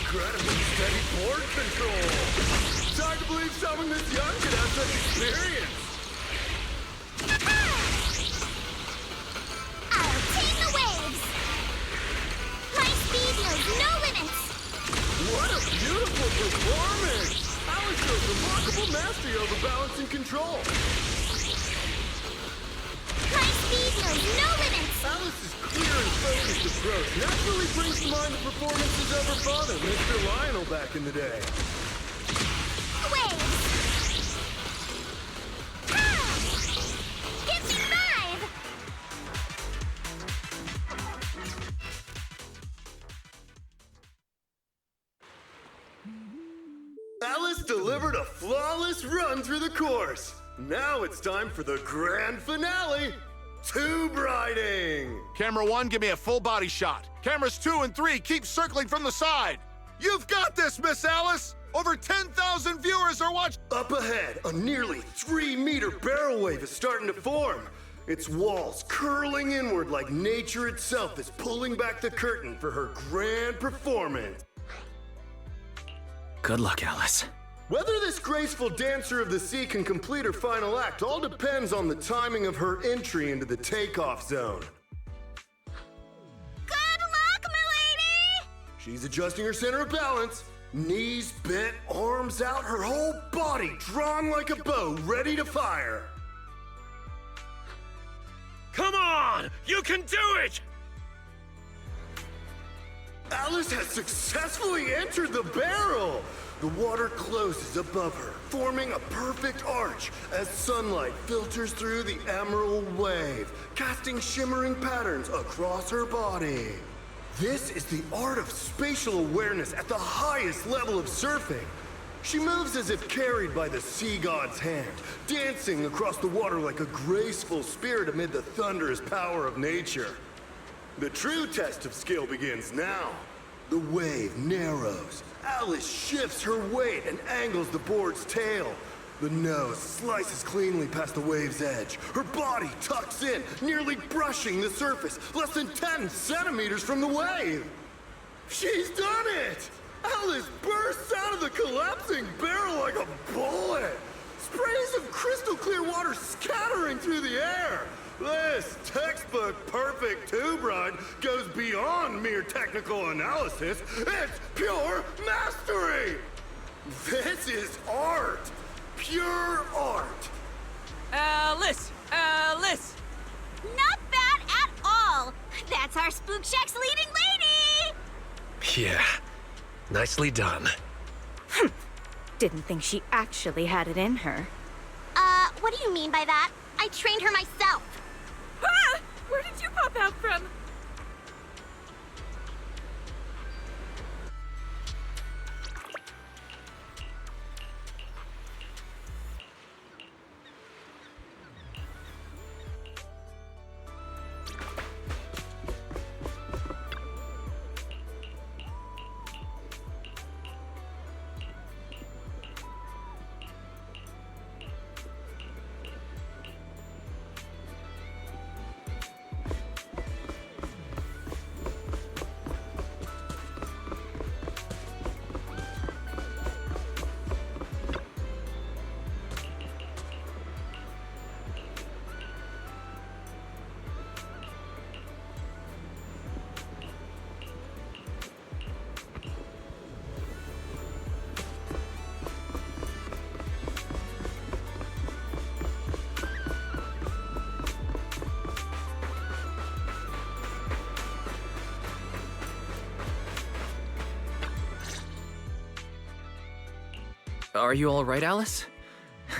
Incredibly steady board control. It's hard to believe someone this young could have such experience. I'll tame the waves. My speed knows no limits. What a beautiful performance! Alice shows remarkable mastery over balance and control. My speed knows no limits. Alice's clear and focused approach naturally brings to mind the performances of her father, Mr. Lionel, back in the day. Waves. Give me 5. Alice delivered a flawless run through the course. Now it's time for the grand finale, tube riding. Camera 1, give me a full body shot. Cameras 2 and 3, keep circling from the side. You've got this, Miss Alice. Over 10,000 viewers are watching. Up ahead, a nearly 3-meter barrel wave is starting to form. Its walls curling inward like nature itself is pulling back the curtain for her grand performance. Good luck, Alice. Whether this graceful dancer of the sea can complete her final act all depends on the timing of her entry into the takeoff zone. Good luck, milady! She's adjusting her center of balance. Knees bent, arms out, her whole body drawn like a bow, ready to fire. Come on! You can do it! Alice has successfully entered the barrel! The water closes above her, forming a perfect arch as sunlight filters through the emerald wave, casting shimmering patterns across her body. This is the art of spatial awareness at the highest level of surfing. She moves as if carried by the sea god's hand, dancing across the water like a graceful spirit amid the thunderous power of nature. The true test of skill begins now. The wave narrows. Alice shifts her weight and angles the board's tail. The nose slices cleanly past the wave's edge. Her body tucks in, nearly brushing the surface, less than 10 centimeters from the wave. She's done it! Alice bursts out of the collapsing barrel like a bullet. Sprays of crystal clear water scattering through the air. This textbook perfect tube ride goes beyond mere technical analysis. It's pure mastery! This is art! Pure art! Alice! Alice! Not bad at all! That's our Spook Shack's leading lady! Yeah. Nicely done. Didn't think she actually had it in her. What do you mean by that? I trained her myself. Ah! Where did you pop out from? Are you all right, Alice?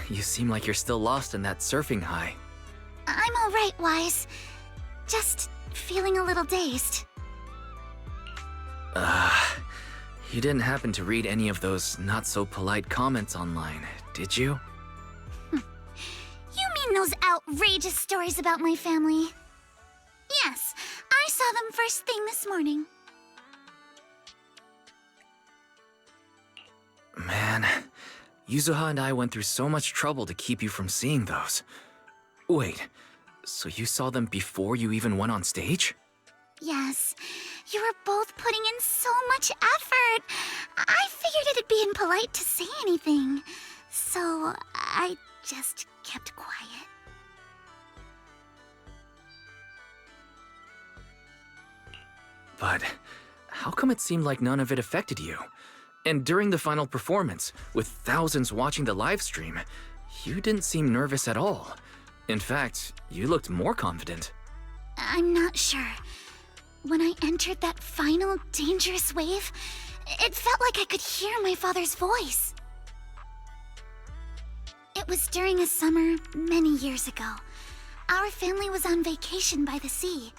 You seem like you're still lost in that surfing high. I'm all right, Wise. Just feeling a little dazed. You didn't happen to read any of those not-so-polite comments online, did you? You mean those outrageous stories about my family? Yes, I saw them first thing this morning. Man, Yuzuha and I went through so much trouble to keep you from seeing those. Wait, so you saw them before you even went on stage? Yes, you were both putting in so much effort. I figured it'd be impolite to say anything, so I just kept quiet. But how come it seemed like none of it affected you? And during the final performance, with thousands watching the live stream, you didn't seem nervous at all. In fact, you looked more confident. I'm not sure. When I entered that final dangerous wave, it felt like I could hear my father's voice. It was during a summer many years ago. Our family was on vacation by the sea.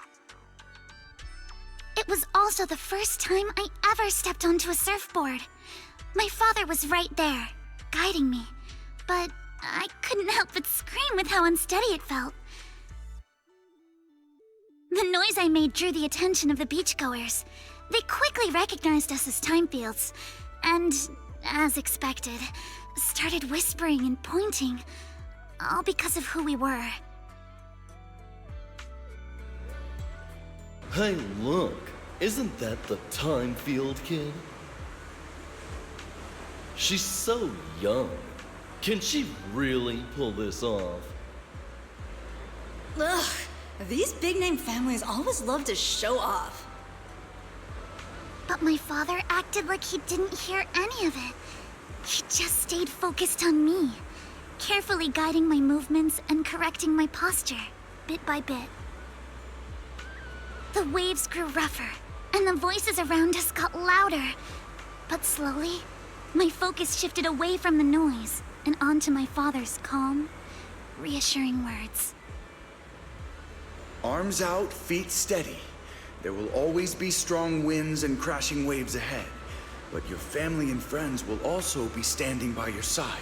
It was also the first time I ever stepped onto a surfboard. My father was right there, guiding me, but I couldn't help but scream with how unsteady it felt. The noise I made drew the attention of the beachgoers. They quickly recognized us as Timefields, and, as expected, started whispering and pointing, all because of who we were. Hey, look. Isn't that the Timefield kid? She's so young. Can she really pull this off? Ugh, these big-name families always love to show off. But my father acted like he didn't hear any of it. He just stayed focused on me, carefully guiding my movements and correcting my posture, bit by bit. The waves grew rougher, and the voices around us got louder. But slowly, my focus shifted away from the noise and onto my father's calm, reassuring words. Arms out, feet steady. There will always be strong winds and crashing waves ahead, but your family and friends will also be standing by your side.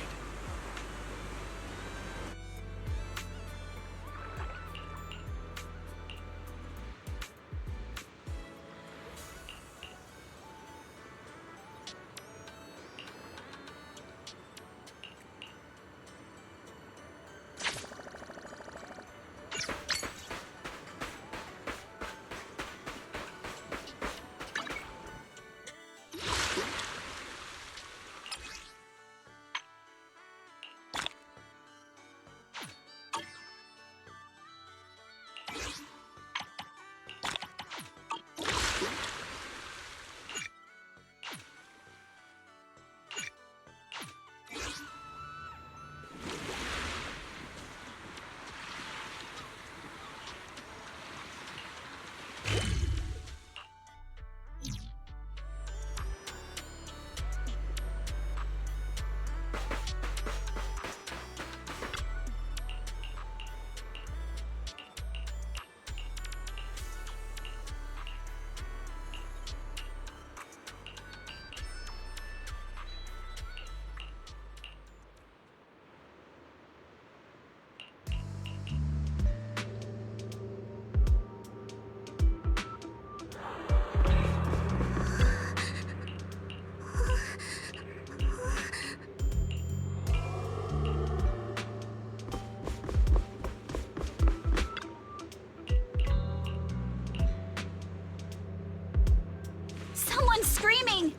Someone's screaming!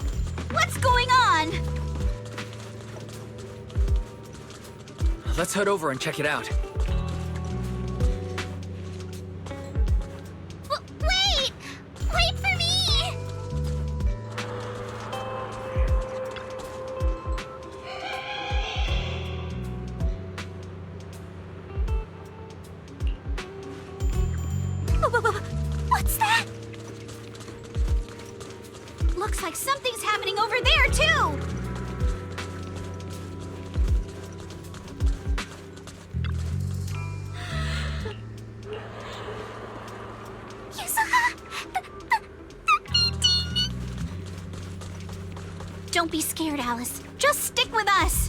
What's going on? Let's head over and check it out. Wait! Wait for me! What's that? Looks like something's happening over there, too! Don't be scared, Alice. Just stick with us.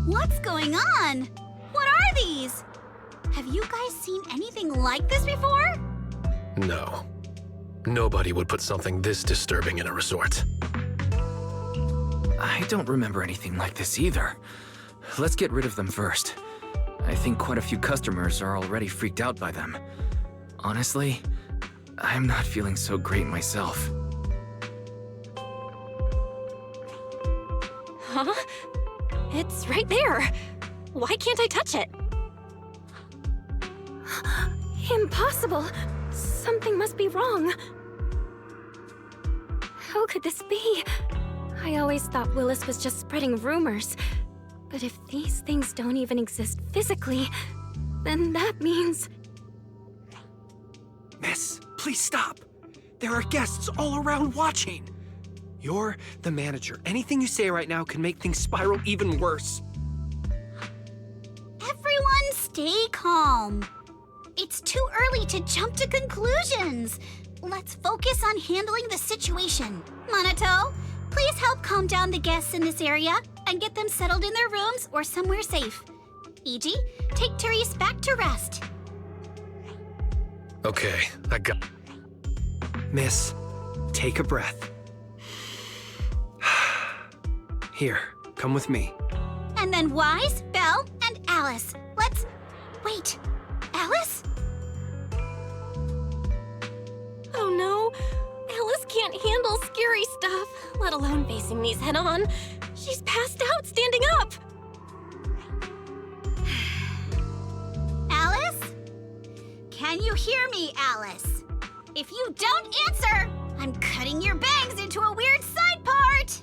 What's going on? What are these? Have you guys seen anything like this before? No. Nobody would put something this disturbing in a resort. I don't remember anything like this either. Let's get rid of them first. I think quite a few customers are already freaked out by them. Honestly, I'm not feeling so great myself. Huh? It's right there. Why can't I touch it? Impossible. Something must be wrong. How could this be? I always thought Willis was just spreading rumors. But if these things don't even exist physically, then that means... Miss, please stop. There are guests all around watching. You're the manager. Anything you say right now can make things spiral even worse. Everyone stay calm. It's too early to jump to conclusions. Let's focus on handling the situation. Monato, please help calm down the guests in this area and get them settled in their rooms or somewhere safe. Iji, take Therese back to rest. Okay, I got... Miss, take a breath. Here, come with me. And then Wise, Belle, and Alice. Let's... Wait, Alice? Oh no, Alice can't handle scary stuff, let alone facing these head-on. She's passed out standing up. Alice? Can you hear me, Alice? If you don't answer, I'm cutting your bangs into a weird side part.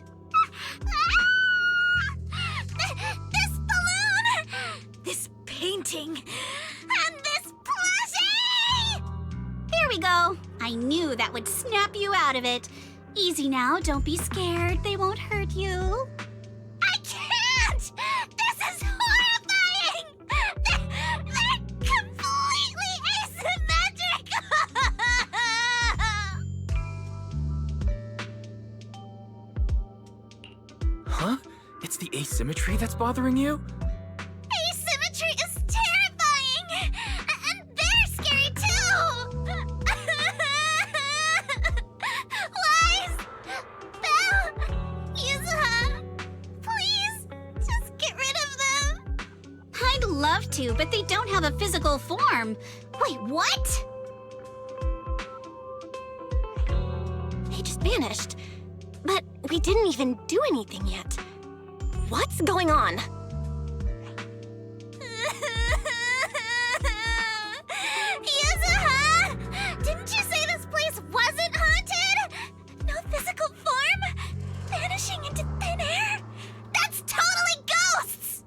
This balloon! This painting! And this plushie! Here we go. I knew that would snap you out of it. Easy now, don't be scared. They won't hurt you. I can't! This is horrifying! They're completely asymmetric! Huh? It's the asymmetry that's bothering you? Asymmetry is terrifying! And they're scary too! Lies! Belle! Yuzuha! Please, just get rid of them! I'd love to, but they don't have a physical form. Wait, what? They just vanished. But we didn't even do anything yet. What's going on? Yuzuha! Didn't you say this place wasn't haunted? No physical form? Vanishing into thin air? That's totally ghosts!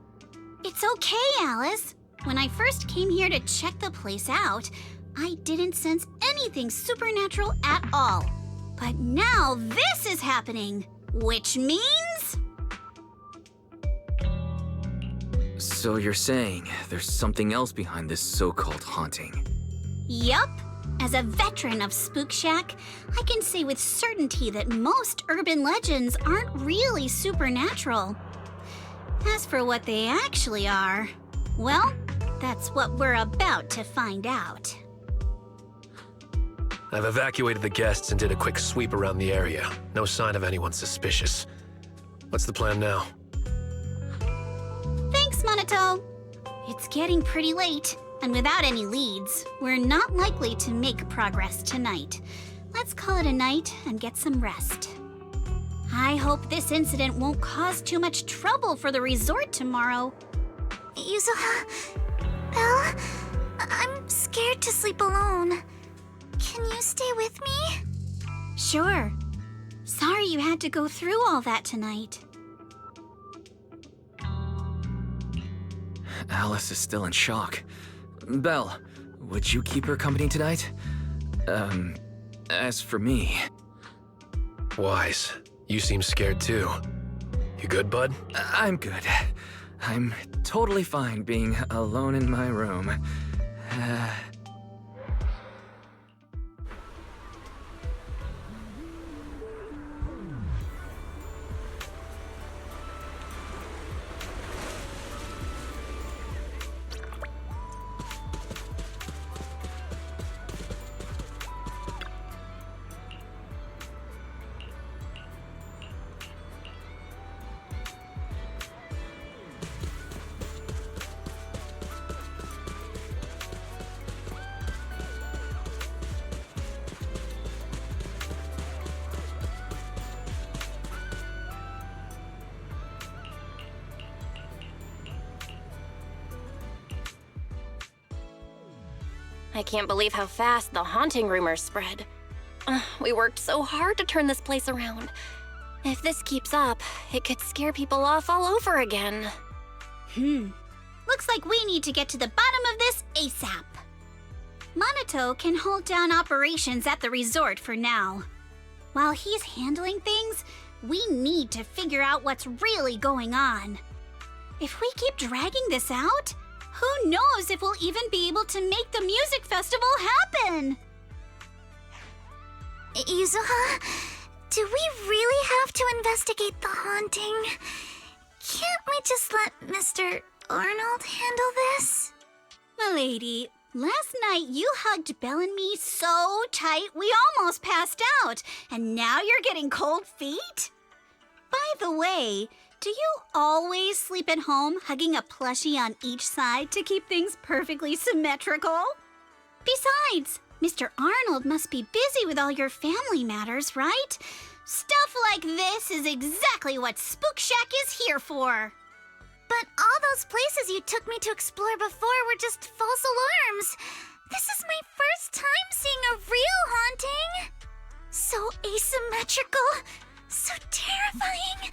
It's okay, Alice. When I first came here to check the place out, I didn't sense anything supernatural at all. But now this is happening, which means... So you're saying there's something else behind this so-called haunting? Yup. As a veteran of Spook Shack, I can say with certainty that most urban legends aren't really supernatural. As for what they actually are, well, that's what we're about to find out. I've evacuated the guests and did a quick sweep around the area. No sign of anyone suspicious. What's the plan now? Thanks, Monato. It's getting pretty late, and without any leads, we're not likely to make progress tonight. Let's call it a night and get some rest. I hope this incident won't cause too much trouble for the resort tomorrow. Yuzuha, Belle, I'm scared to sleep alone. Can you stay with me? Sure. Sorry you had to go through all that tonight. Alice is still in shock. Belle, would you keep her company tonight? As for me... Wise. You seem scared too. You good, bud? I'm good. I'm totally fine being alone in my room. I can't believe how fast the haunting rumors spread. We worked so hard to turn this place around. If this keeps up, it could scare people off all over again. Looks like we need to get to the bottom of this ASAP. Monato can hold down operations at the resort for now. While he's handling things, we need to figure out what's really going on. If we keep dragging this out, who knows if we'll even be able to make the music festival happen? Yuzuha, do we really have to investigate the haunting? Can't we just let Mr. Arnold handle this? Milady, last night you hugged Belle and me so tight we almost passed out, and now you're getting cold feet? By the way, do you always sleep at home hugging a plushie on each side to keep things perfectly symmetrical? Besides, Mr. Arnold must be busy with all your family matters, right? Stuff like this is exactly what Spook Shack is here for. But all those places you took me to explore before were just false alarms. This is my first time seeing a real haunting. So asymmetrical, so terrifying.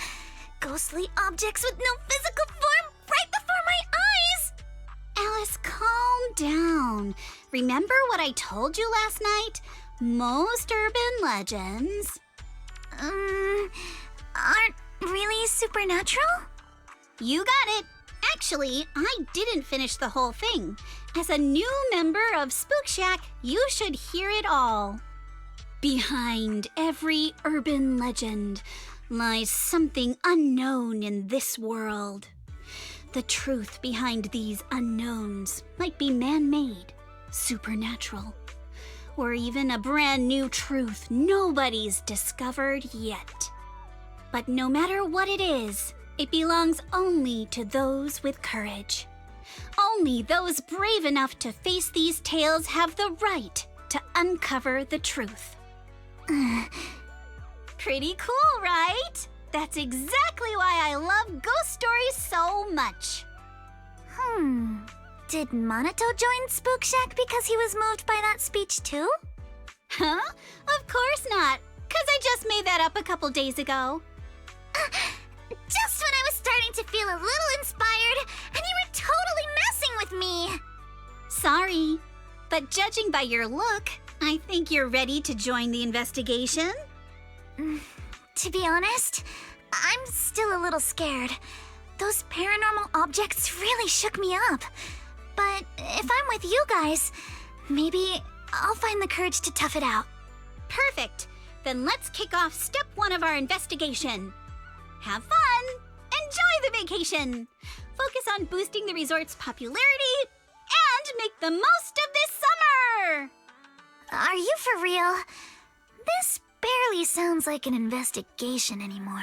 Ghostly objects with no physical form right before my eyes! Alice, calm down. Remember what I told you last night? Most urban legends... aren't really supernatural? You got it. Actually, I didn't finish the whole thing. As a new member of Spook Shack, you should hear it all. Behind every urban legend lies something unknown in this world. The truth behind these unknowns might be man-made, supernatural, or even a brand new truth nobody's discovered yet. But no matter what it is, it belongs only to those with courage. Only those brave enough to face these tales have the right to uncover the truth. Pretty cool, right? That's exactly why I love ghost stories so much. Did Monato join Spook Shack because he was moved by that speech too? Huh? Of course not. 'Cause I just made that up a couple days ago. Just when I was starting to feel a little inspired, and you were totally messing with me. Sorry, but judging by your look, I think you're ready to join the investigation. To be honest, I'm still a little scared. Those paranormal objects really shook me up. But if I'm with you guys, maybe I'll find the courage to tough it out. Perfect. Then let's kick off step 1 of our investigation. Have fun! Enjoy the vacation! Focus on boosting the resort's popularity and make the most of this summer! Are you for real? This barely sounds like an investigation anymore.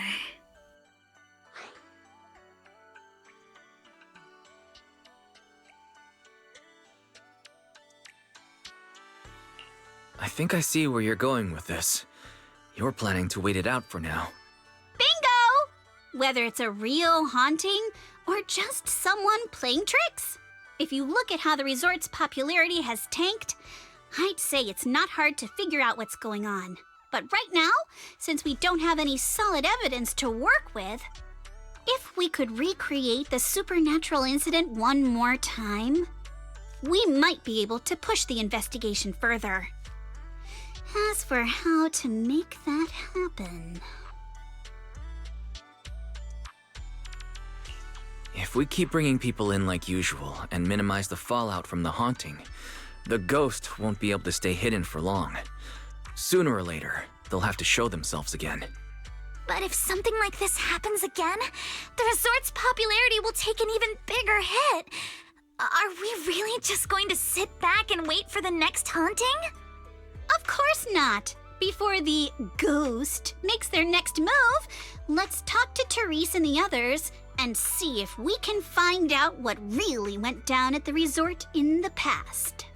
I think I see where you're going with this. You're planning to wait it out for now. Bingo! Whether it's a real haunting or just someone playing tricks. If you look at how the resort's popularity has tanked, I'd say it's not hard to figure out what's going on. But right now, since we don't have any solid evidence to work with, if we could recreate the supernatural incident one more time, we might be able to push the investigation further. As for how to make that happen... If we keep bringing people in like usual and minimize the fallout from the haunting, the ghost won't be able to stay hidden for long. Sooner or later, they'll have to show themselves again. But if something like this happens again, the resort's popularity will take an even bigger hit. Are we really just going to sit back and wait for the next haunting? Of course not! Before the ghost makes their next move, let's talk to Therese and the others and see if we can find out what really went down at the resort in the past.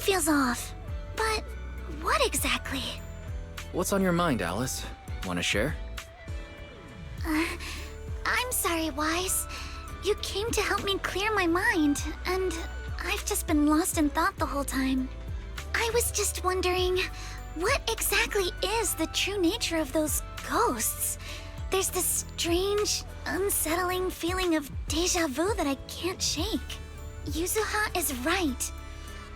feels off. But what exactly? What's on your mind, Alice? Want to share? I'm sorry, Wise. You came to help me clear my mind, and I've just been lost in thought the whole time. I was just wondering, what exactly is the true nature of those ghosts? There's this strange, unsettling feeling of déjà vu that I can't shake. Yuzuha is right.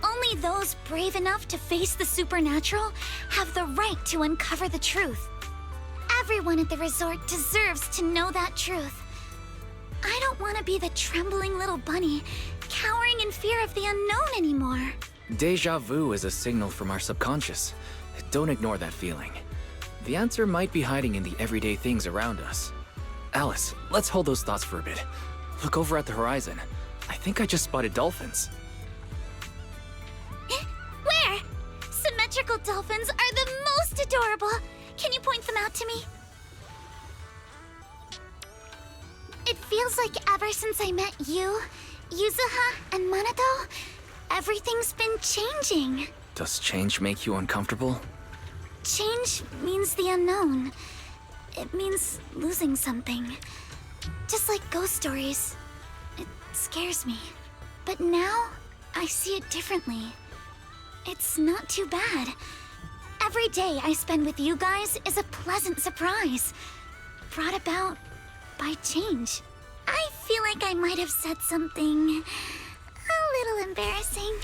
Only those brave enough to face the supernatural have the right to uncover the truth. Everyone at the resort deserves to know that truth. I don't want to be the trembling little bunny, cowering in fear of the unknown anymore. Deja vu is a signal from our subconscious. Don't ignore that feeling. The answer might be hiding in the everyday things around us. Alice, let's hold those thoughts for a bit. Look over at the horizon. I think I just spotted dolphins. Where? Symmetrical dolphins are the most adorable. Can you point them out to me? It feels like ever since I met you, Yuzuha, and Minato, everything's been changing. Does change make you uncomfortable? Change means the unknown. It means losing something. Just like ghost stories. It scares me. But now, I see it differently. It's not too bad. Every day I spend with you guys is a pleasant surprise, brought about by change. I feel like I might have said something a little embarrassing.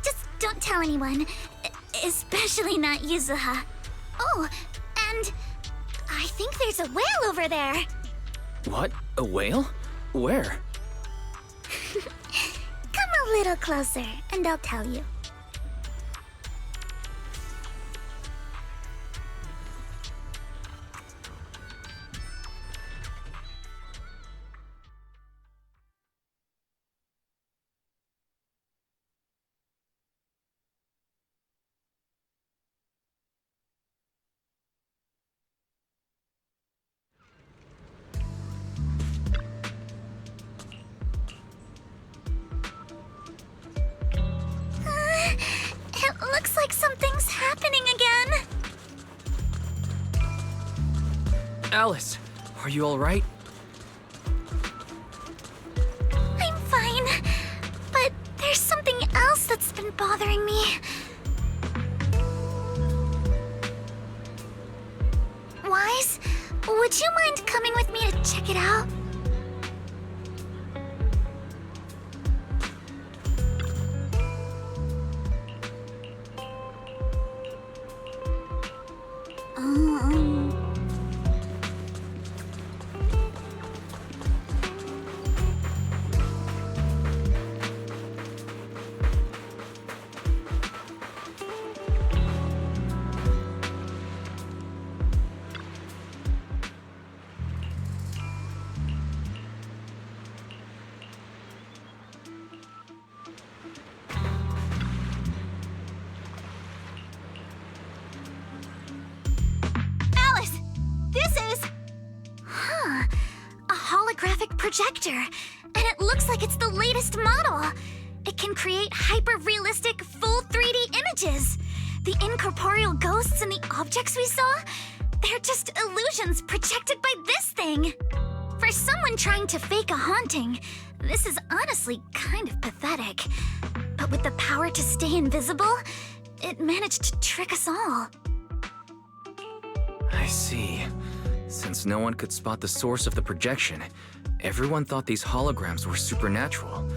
Just don't tell anyone, especially not Yuzuha. Oh, and I think there's a whale over there. What? A whale? Where? Come a little closer, and I'll tell you. It looks like something's happening again. Alice, are you alright? I'm fine, but there's something else that's been bothering me. Wise, would you mind coming with me to check it out? Alice, this is... Huh. A holographic projector. And it looks like it's the latest model. It can create hyper-realistic, full 3D images. The incorporeal ghosts and the objects we saw, they're just illusions projected by this thing. For someone trying to fake a haunting, this is honestly kind of pathetic. But with the power to stay invisible, it managed to trick us all. I see. Since no one could spot the source of the projection, everyone thought these holograms were supernatural.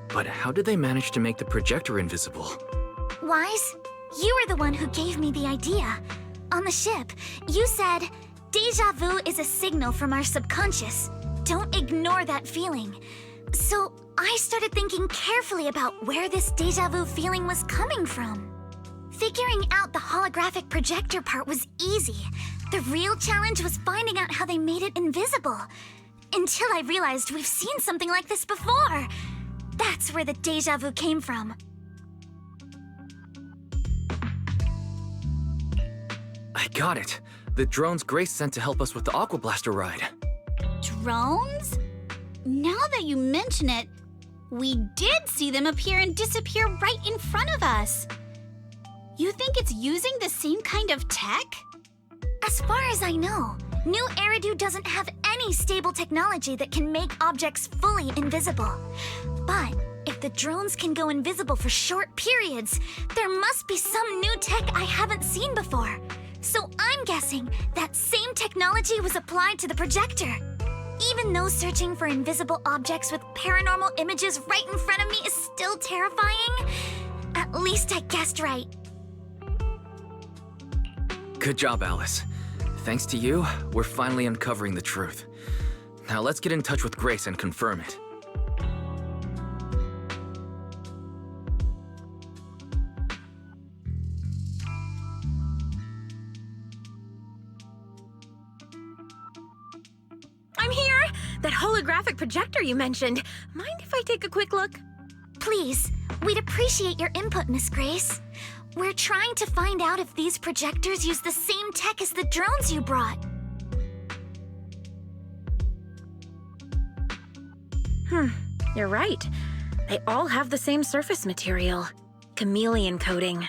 But how did they manage to make the projector invisible? Wise, you were the one who gave me the idea. On the ship, you said, "Deja vu is a signal from our subconscious. Don't ignore that feeling." So I started thinking carefully about where this deja vu feeling was coming from. Figuring out the holographic projector part was easy. The real challenge was finding out how they made it invisible. Until I realized we've seen something like this before. That's where the deja vu came from. I got it. The drones Grace sent to help us with the Aqua Blaster ride. Drones? Now that you mention it, We did see them appear and disappear right in front of us. You think it's using the same kind of tech? As far as I know, New Eridu doesn't have any stable technology that can make objects fully invisible. But if the drones can go invisible for short periods, there must be some new tech I haven't seen before. So I'm guessing that same technology was applied to the projector. Even though searching for invisible objects with paranormal images right in front of me is still terrifying, at least I guessed right. Good job, Alice. Thanks to you, we're finally uncovering the truth. Now let's get in touch with Grace and confirm it. I'm here! That holographic projector you mentioned. Mind if I take a quick look? Please, we'd appreciate your input, Miss Grace. We're trying to find out if these projectors use the same tech as the drones you brought. You're right. They all have the same surface material. Chameleon coating.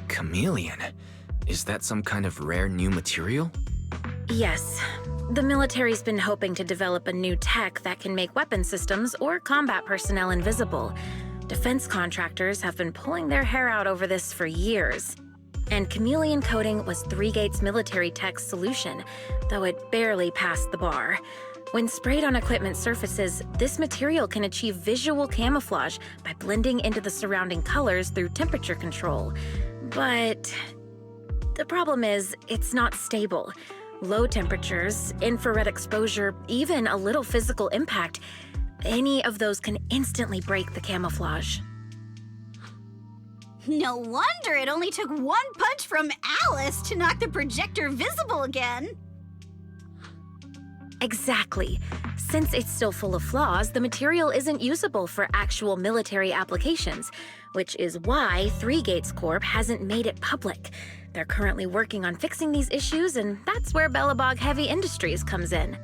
Chameleon? Is that some kind of rare new material? Yes. The military's been hoping to develop a new tech that can make weapon systems or combat personnel invisible. Defense contractors have been pulling their hair out over this for years. And chameleon coating was Three Gates military tech's solution, though it barely passed the bar. When sprayed on equipment surfaces, this material can achieve visual camouflage by blending into the surrounding colors through temperature control. But the problem is, it's not stable. Low temperatures, infrared exposure, even a little physical impact, any of those can instantly break the camouflage. No wonder it only took one punch from Alice to knock the projector visible again. Exactly. Since it's still full of flaws, the material isn't usable for actual military applications, which is why Three Gates Corp hasn't made it public. They're currently working on fixing these issues, and that's where Bellabog Heavy Industries comes in.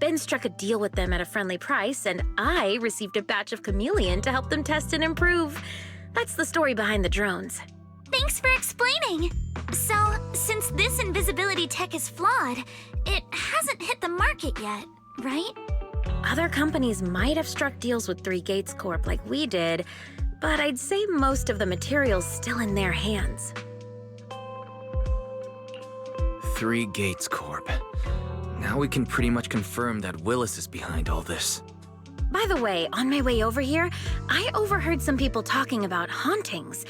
Ben struck a deal with them at a friendly price, and I received a batch of chameleon to help them test and improve. That's the story behind the drones. Thanks for explaining. So, since this invisibility tech is flawed, it hasn't hit the market yet, right? Other companies might have struck deals with Three Gates Corp like we did, but I'd say most of the material's still in their hands. Three Gates Corp. Now we can pretty much confirm that Willis is behind all this. By the way, on my way over here, I overheard some people talking about hauntings.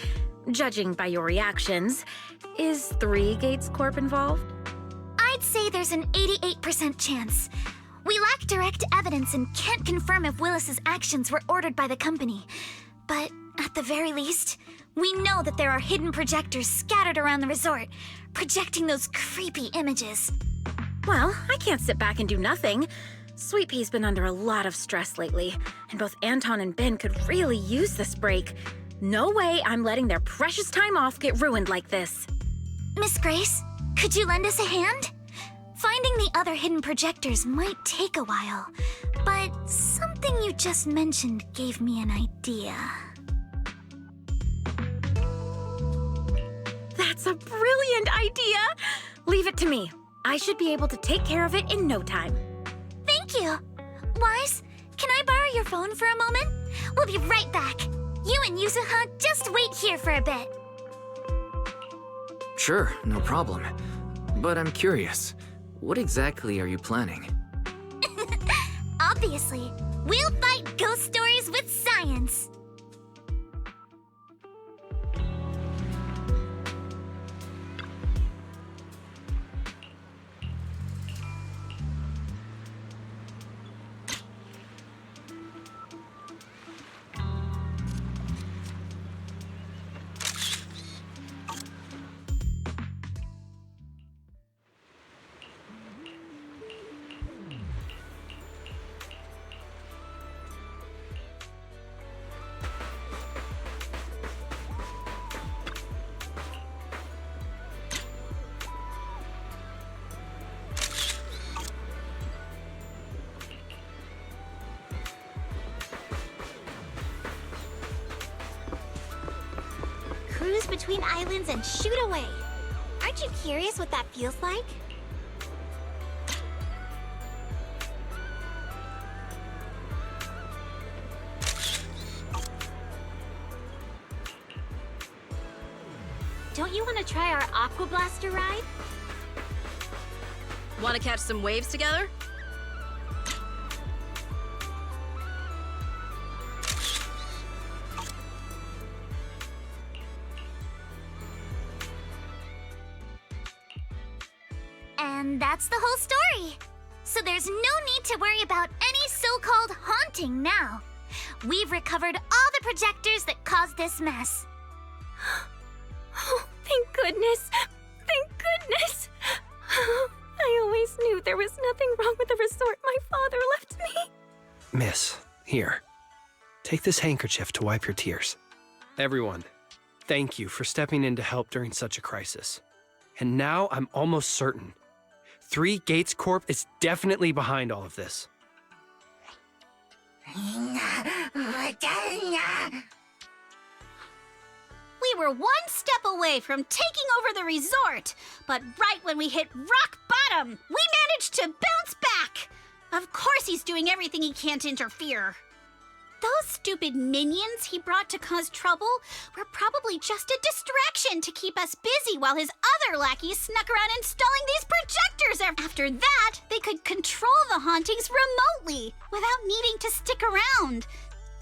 Judging by your reactions, is Three Gates Corp involved? I'd say there's an 88% chance. We lack direct evidence and can't confirm if Willis's actions were ordered by the company. But at the very least, we know that there are hidden projectors scattered around the resort, projecting those creepy images. Well, I can't sit back and do nothing. Sweet Pea's been under a lot of stress lately, and both Anton and Ben could really use this break. No way I'm letting their precious time off get ruined like this. Miss Grace, could you lend us a hand? Finding the other hidden projectors might take a while, but something you just mentioned gave me an idea. That's a brilliant idea! Leave it to me. I should be able to take care of it in no time. Thank you. Wise, can I borrow your phone for a moment? We'll be right back. You and Yuzuha just wait here for a bit. Sure, no problem. But I'm curious, what exactly are you planning? Obviously, we'll fight ghost stories with science. cruise between islands and shoot away. Aren't you curious what that feels like? Don't you want to try our Aqua Blaster ride? Want to catch some waves together? And that's the whole story. So there's no need to worry about any so-called haunting now. We've recovered all the projectors that caused this mess. Oh, thank goodness! Thank goodness! I always knew there was nothing wrong with the resort my father left me. Miss, here. Take this handkerchief to wipe your tears. Everyone, thank you for stepping in to help during such a crisis. And now I'm almost certain. 3 Gates Corp is definitely behind all of this. We were one step away from taking over the resort, but right when we hit rock bottom, we managed to bounce back. Of course he's doing everything he can to interfere. Those stupid minions he brought to cause trouble were probably just a distraction to keep us busy while his other lackeys snuck around installing these projectors. After that, they could control the hauntings remotely without needing to stick around.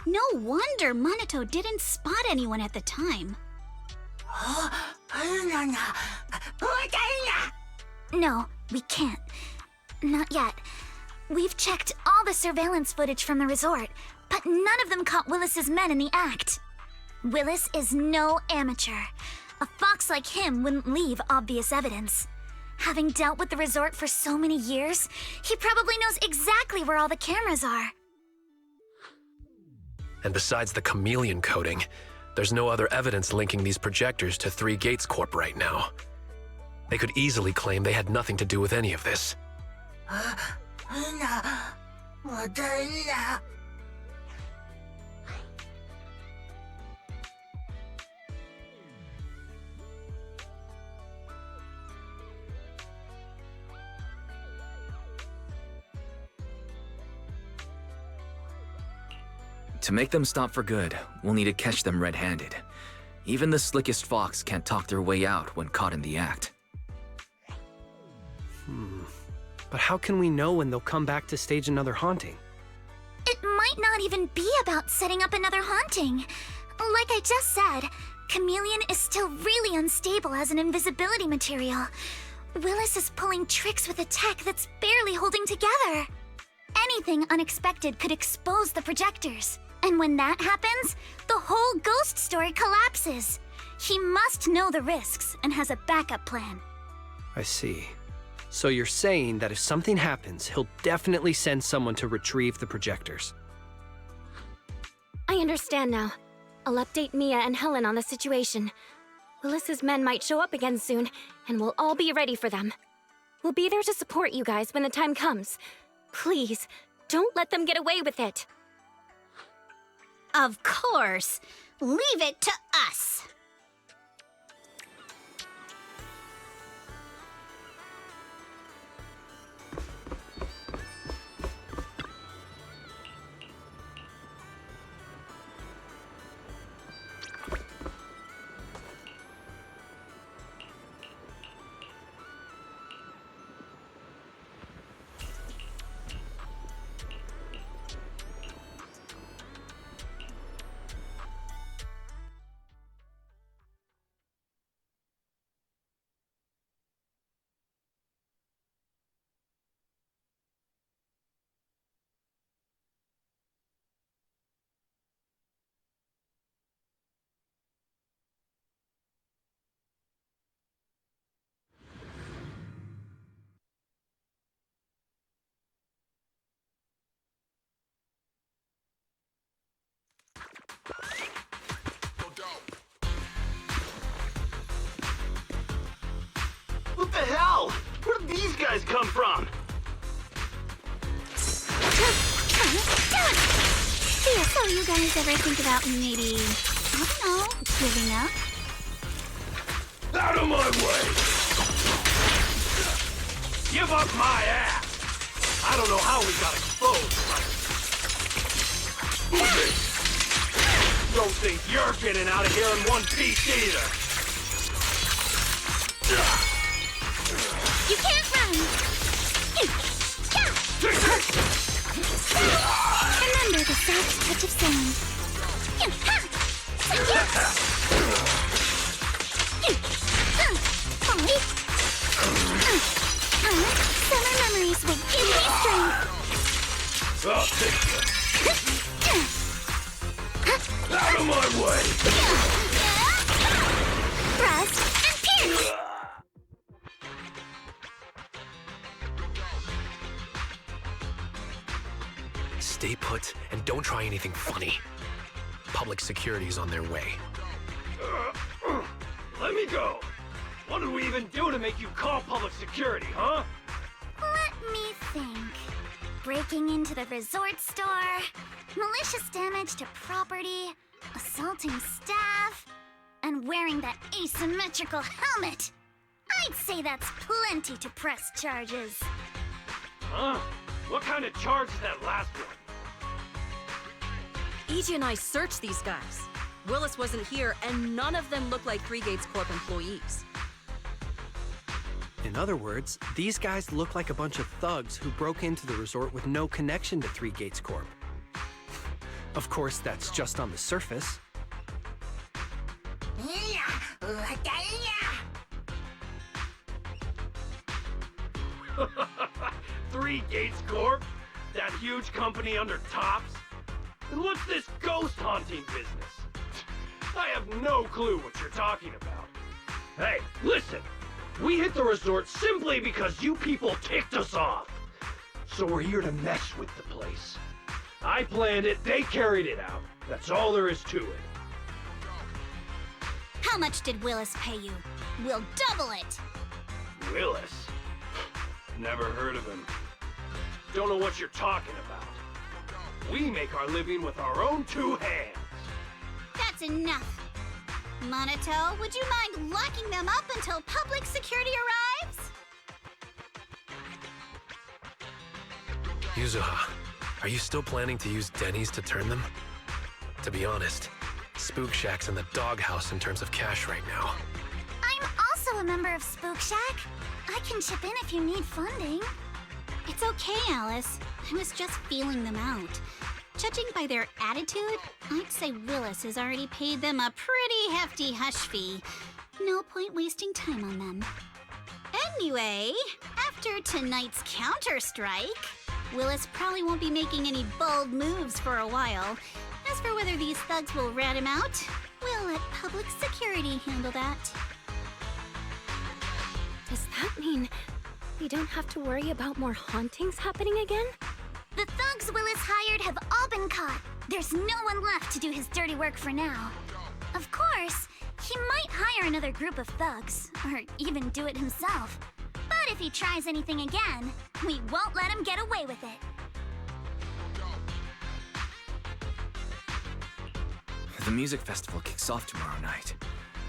No wonder Monato didn't spot anyone at the time. No, we can't. Not yet. We've checked all the surveillance footage from the resort, but none of them caught Willis's men in the act. Willis is no amateur. A fox like him wouldn't leave obvious evidence. Having dealt with the resort for so many years, he probably knows exactly where all the cameras are. And besides the chameleon coating, there's no other evidence linking these projectors to 3 Gates Corp right now. They could easily claim they had nothing to do with any of this. To make them stop for good, we'll need to catch them red-handed. Even the slickest fox can't talk their way out when caught in the act. But how can we know when they'll come back to stage another haunting? It might not even be about setting up another haunting. Like I just said, Chameleon is still really unstable as an invisibility material. Willis is pulling tricks with a tech that's barely holding together. Anything unexpected could expose the projectors. And when that happens, the whole ghost story collapses. He must know the risks and has a backup plan. I see. So you're saying that if something happens, he'll definitely send someone to retrieve the projectors. I understand now. I'll update Mia and Helen on the situation. Willis's men might show up again soon, and we'll all be ready for them. We'll be there to support you guys when the time comes. Please, don't let them get away with it. Of course. Leave it to us. What the hell? Where did these guys come from? So you guys ever think about maybe, I don't know, giving up? Out of my way! Give up my ass! I don't know how we got exposed, but... Don't think you're getting out of here in one piece either! You can't run! Remember the soft touch of sand. Summer memories will give me strength. I'll take you. Out of my way! Thrust and pierce! Stay put and don't try anything funny. Public security is on their way. Let me go! What did we even do to make you call public security, huh? Let me think. Breaking into the resort store, malicious damage to property, assaulting staff, and wearing that asymmetrical helmet. I'd say that's plenty to press charges. Huh? What kind of charge is that last one? EJ and I searched these guys. Willis wasn't here, and none of them look like Three Gates Corp employees. In other words, these guys look like a bunch of thugs who broke into the resort with no connection to Three Gates Corp. Of course, that's just on the surface. Three Gates Corp? That huge company under Tops? And what's this ghost haunting business? I have no clue what you're talking about. Hey, listen! We hit the resort simply because you people ticked us off. So we're here to mess with the place. I planned it, they carried it out. That's all there is to it. How much did Willis pay you? We'll double it! Willis? Never heard of him. Don't know what you're talking about. We make our living with our own two hands. That's enough. Monato, would you mind locking them up until public security arrives? Yuzuha, are you still planning to use Denny's to turn them? To be honest, Spook Shack's in the doghouse in terms of cash right now. I'm also a member of Spook Shack. I can chip in if you need funding. It's okay, Alice. I was just feeling them out. Judging by their attitude, I'd say Willis has already paid them a pretty hefty hush fee. No point wasting time on them. Anyway, after tonight's counter-strike, Willis probably won't be making any bold moves for a while. As for whether these thugs will rat him out, we'll let public security handle that. Does that mean we don't have to worry about more hauntings happening again? The thugs Willis hired have all been caught. There's no one left to do his dirty work for now. Of course, he might hire another group of thugs, or even do it himself. But if he tries anything again, we won't let him get away with it. The music festival kicks off tomorrow night.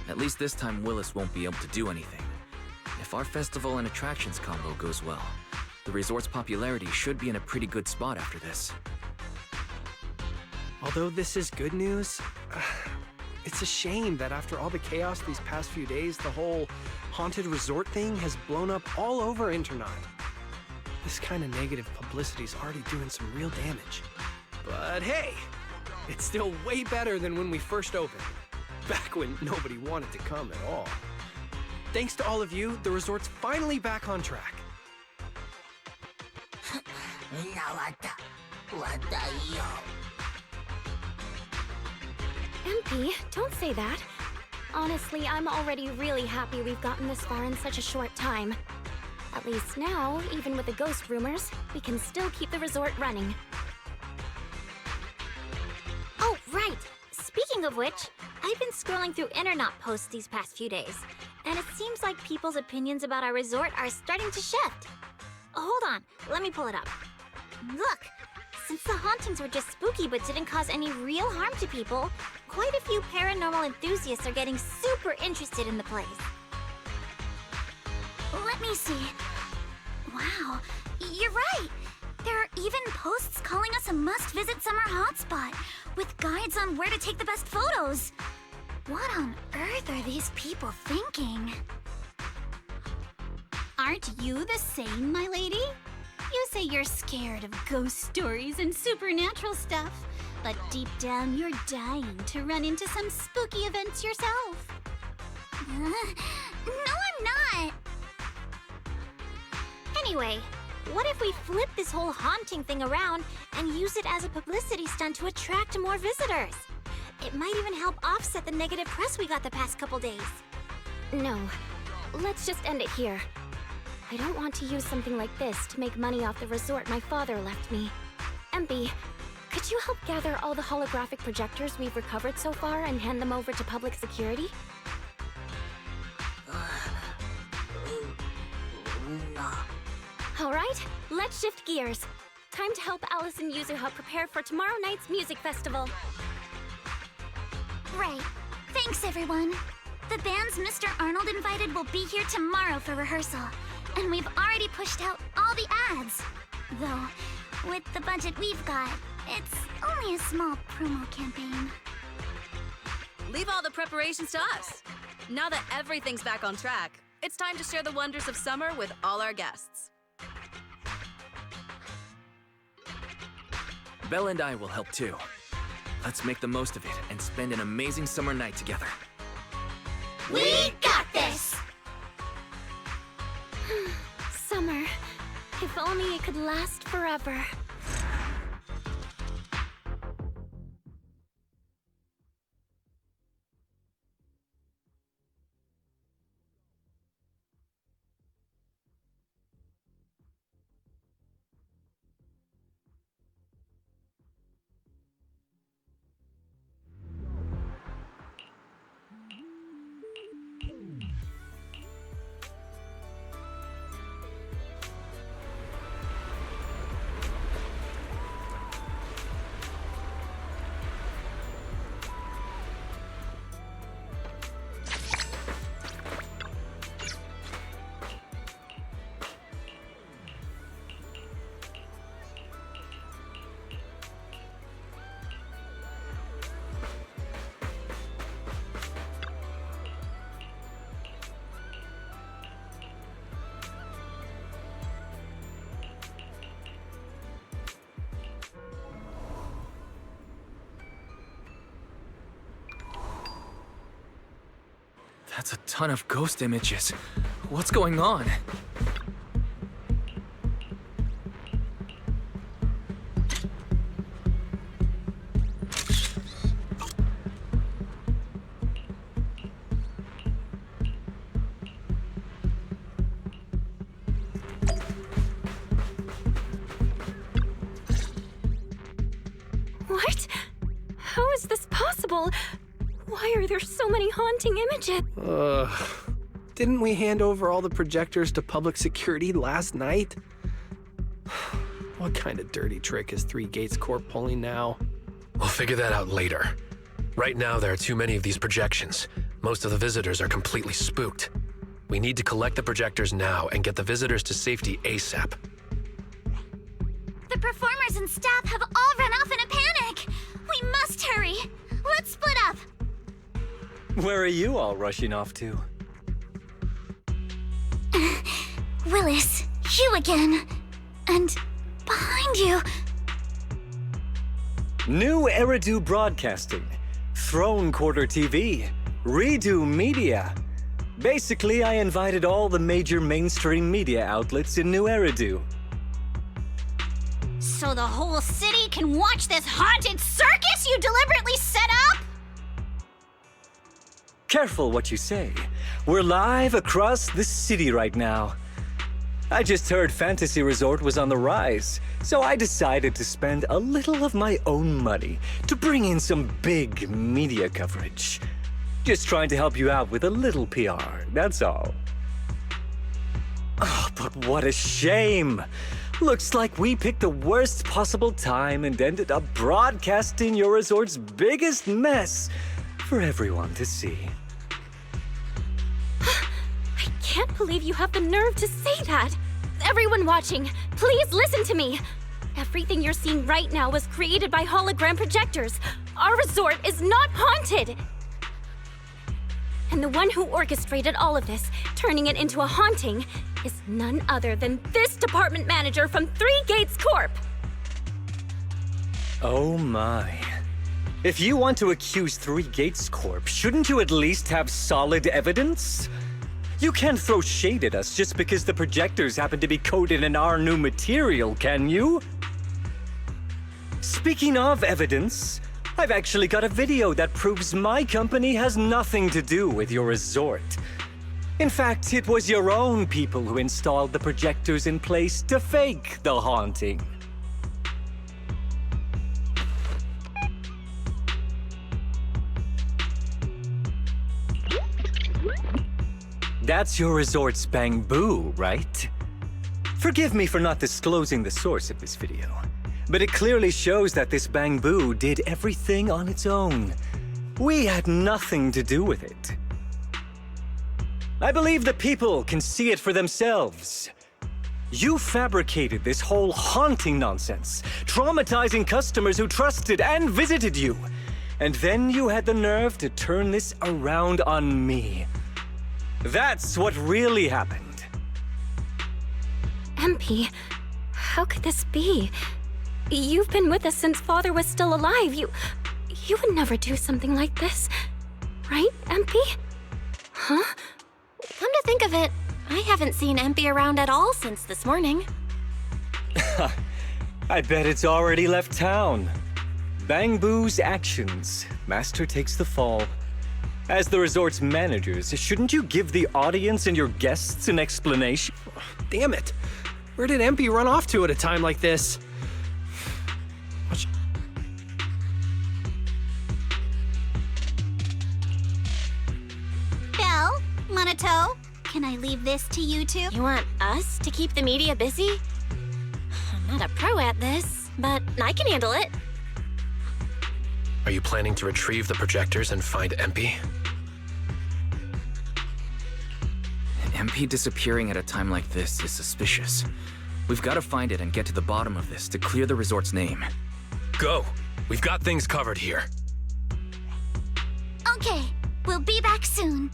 At least this time Willis won't be able to do anything. If our festival and attractions combo goes well, the resort's popularity should be in a pretty good spot after this. Although this is good news, it's a shame that after all the chaos these past few days, the whole haunted resort thing has blown up all over Internaut. This kind of negative publicity is already doing some real damage. But hey, it's still way better than when we first opened, back when nobody wanted to come at all. Thanks to all of you, the resort's finally back on track. MP, don't say that. Honestly, I'm already really happy we've gotten this far in such a short time. At least now, even with the ghost rumors, we can still keep the resort running. Oh, right. Speaking of which, I've been scrolling through Internaut posts these past few days, and it seems like people's opinions about our resort are starting to shift. Hold on, let me pull it up. Look, since the hauntings were just spooky but didn't cause any real harm to people, quite a few paranormal enthusiasts are getting super interested in the place. me see. Wow, you're right. There are even posts calling us a must-visit summer hotspot, with guides on where to take the best photos. What on earth are these people thinking? Aren't you the same, my lady? You say you're scared of ghost stories and supernatural stuff, but deep down you're dying to run into some spooky events yourself. No, I'm not. Anyway, what if we flip this whole haunting thing around and use it as a publicity stunt to attract more visitors? It might even help offset the negative press we got the past couple days. No, let's just end it here. I don't want to use something like this to make money off the resort my father left me. Empy, could you help gather all the holographic projectors we've recovered so far and hand them over to public security? Alright, let's shift gears. Time to help Alice and Yuzuha prepare for tomorrow night's music festival. Right. Thanks, everyone. The bands Mr. Arnold invited will be here tomorrow for rehearsal, and we've already pushed out all the ads. Though, with the budget we've got, it's only a small promo campaign. Leave all the preparations to us. Now that everything's back on track, it's time to share the wonders of summer with all our guests. Belle and I will help too. Let's make the most of it and spend an amazing summer night together. We got this! Summer. If only it could last forever. That's a ton of ghost images. What's going on? What? How is this possible? Why are there so many haunting images? Didn't we hand over all the projectors to public security last night? What kind of dirty trick is Three Gates Corp pulling now? We'll figure that out later. Right now, there are too many of these projections. Most of the visitors are completely spooked. We need to collect the projectors now and get the visitors to safety ASAP. The performers and staff have all run off in a panic! We must hurry! Let's split up! Where are you all rushing off to? Willis, you again. And behind you. New Eridu Broadcasting, Throne Quarter TV, Redo Media. Basically, I invited all the major mainstream media outlets in New Eridu. So the whole city can watch this haunted circus you deliberately set up? Careful what you say. We're live across the city right now. I just heard Fantasy Resort was on the rise, so I decided to spend a little of my own money to bring in some big media coverage. Just trying to help you out with a little PR, that's all. Oh, but what a shame! Looks like we picked the worst possible time and ended up broadcasting your resort's biggest mess for everyone to see. I can't believe you have the nerve to say that. Everyone watching, please listen to me. Everything you're seeing right now was created by hologram projectors. Our resort is not haunted. And the one who orchestrated all of this, turning it into a haunting, is none other than this department manager from Three Gates Corp. Oh my. If you want to accuse Three Gates Corp, shouldn't you at least have solid evidence? You can't throw shade at us just because the projectors happen to be coated in our new material, can you? Speaking of evidence, I've actually got a video that proves my company has nothing to do with your resort. In fact, it was your own people who installed the projectors in place to fake the haunting. That's your resort's bamboo, right? Forgive me for not disclosing the source of this video, but it clearly shows that this bamboo did everything on its own. We had nothing to do with it. I believe the people can see it for themselves. You fabricated this whole haunting nonsense, traumatizing customers who trusted and visited you. And then you had the nerve to turn this around on me. That's what really happened. MP, how could this be? You've been with us since Father was still alive. You would never do something like this. Right, MP? Huh? Come to think of it, I haven't seen Empy around at all since this morning. I bet it's already left town. Bamboo's actions. Master takes the fall. As the resort's managers, shouldn't you give the audience and your guests an explanation? Damn it. Where did MP run off to at a time like this? Belle, Monato, can I leave this to you two? You want us to keep the media busy? I'm not a pro at this, but I can handle it. Are you planning to retrieve the projectors and find MP? MP disappearing at a time like this is suspicious. We've got to find it and get to the bottom of this to clear the resort's name. Go! We've got things covered here. Okay, we'll be back soon.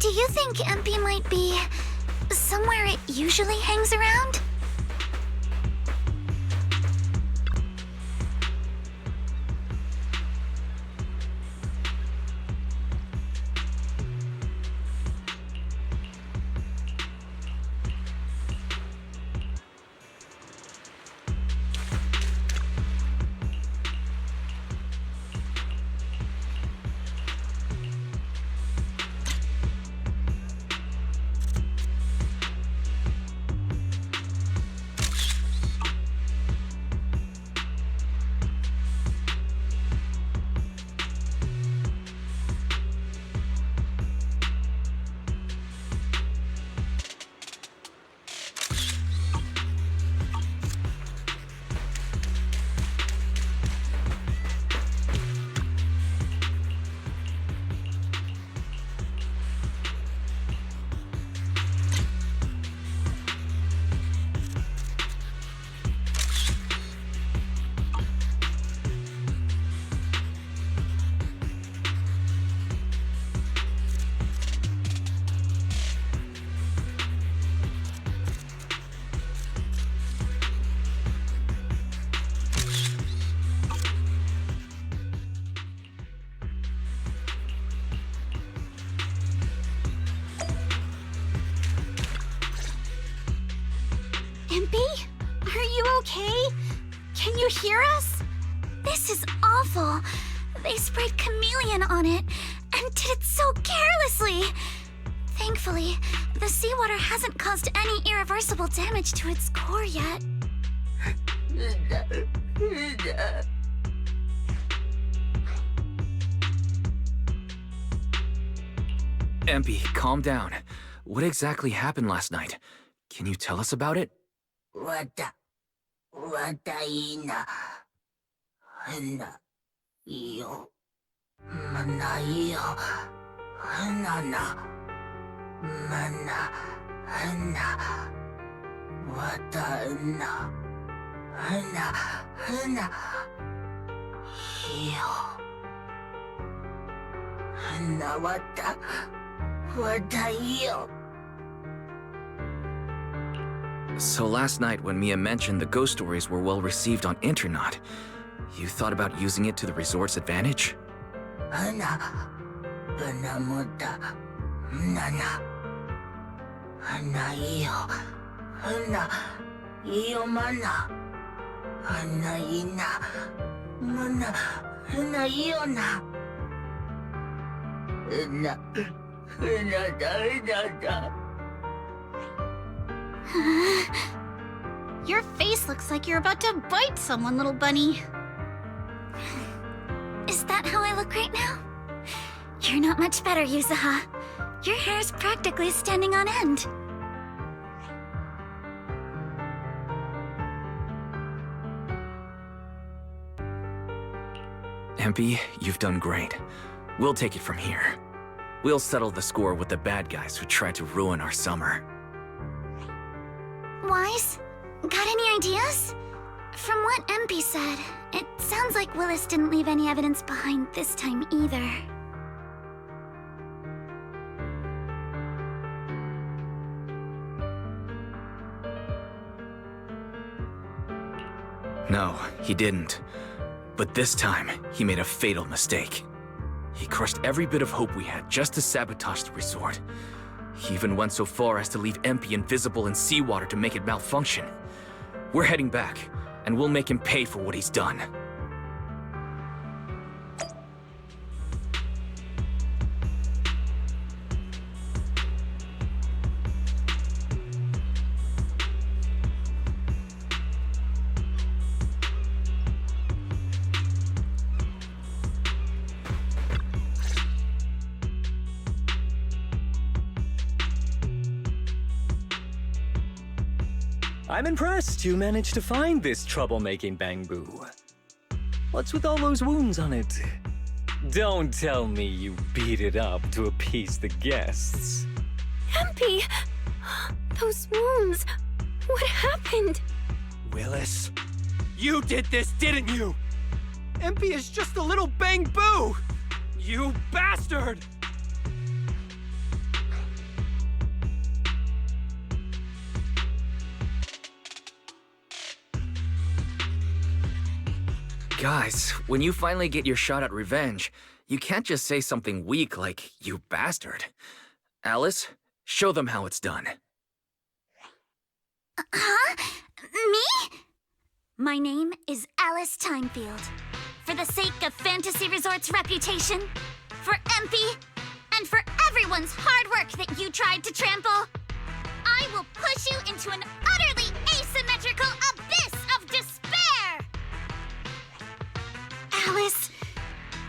Do you think MP might be somewhere it usually hangs around? MP? Are you okay? Can you hear us? This is awful. They sprayed chameleon on it and did it so carelessly. Thankfully, the seawater hasn't caused any irreversible damage to its core yet. MP, calm down. What exactly happened last night? Can you tell us about it? Nana. Mana. Hana. Wata na. Hana. Hana. Hio. Hana wata. Wata hio. So last night when Mia mentioned the ghost stories were well received on Internet, you thought about using it to the resort's advantage? Hana. Hana muta. Nana. Hana hio. Hana. Hio mana. Hana ina. Mana. Hana hio na. Hana. Hana da. Hana da. Your face looks like you're about to bite someone, little bunny. Is that how I look right now? You're not much better, Yuzuha. Your hair's practically standing on end. Empy, you've done great. We'll take it from here. We'll settle the score with the bad guys who tried to ruin our summer. Wise, got any ideas? From what MP said, it sounds like Willis didn't leave any evidence behind this time either. No, he didn't. But this time, he made a fatal mistake. He crushed every bit of hope we had just to sabotage the resort. He even went so far as to leave MP invisible in seawater to make it malfunction. We're heading back, and we'll make him pay for what he's done. I'm impressed you managed to find this troublemaking bamboo. What's with all those wounds on it? Don't tell me you beat it up to appease the guests. MP! Those wounds! What happened? Willis, you did this, didn't you? MP is just a little bamboo! You bastard! Guys, when you finally get your shot at revenge, you can't just say something weak like, "You bastard." Alice, show them how it's done. Huh? Me? My name is Alice Timefield. For the sake of Fantasy Resort's reputation, for MP, and for everyone's hard work that you tried to trample, I will push you into an utterly asymmetrical abyss of despair! Alice,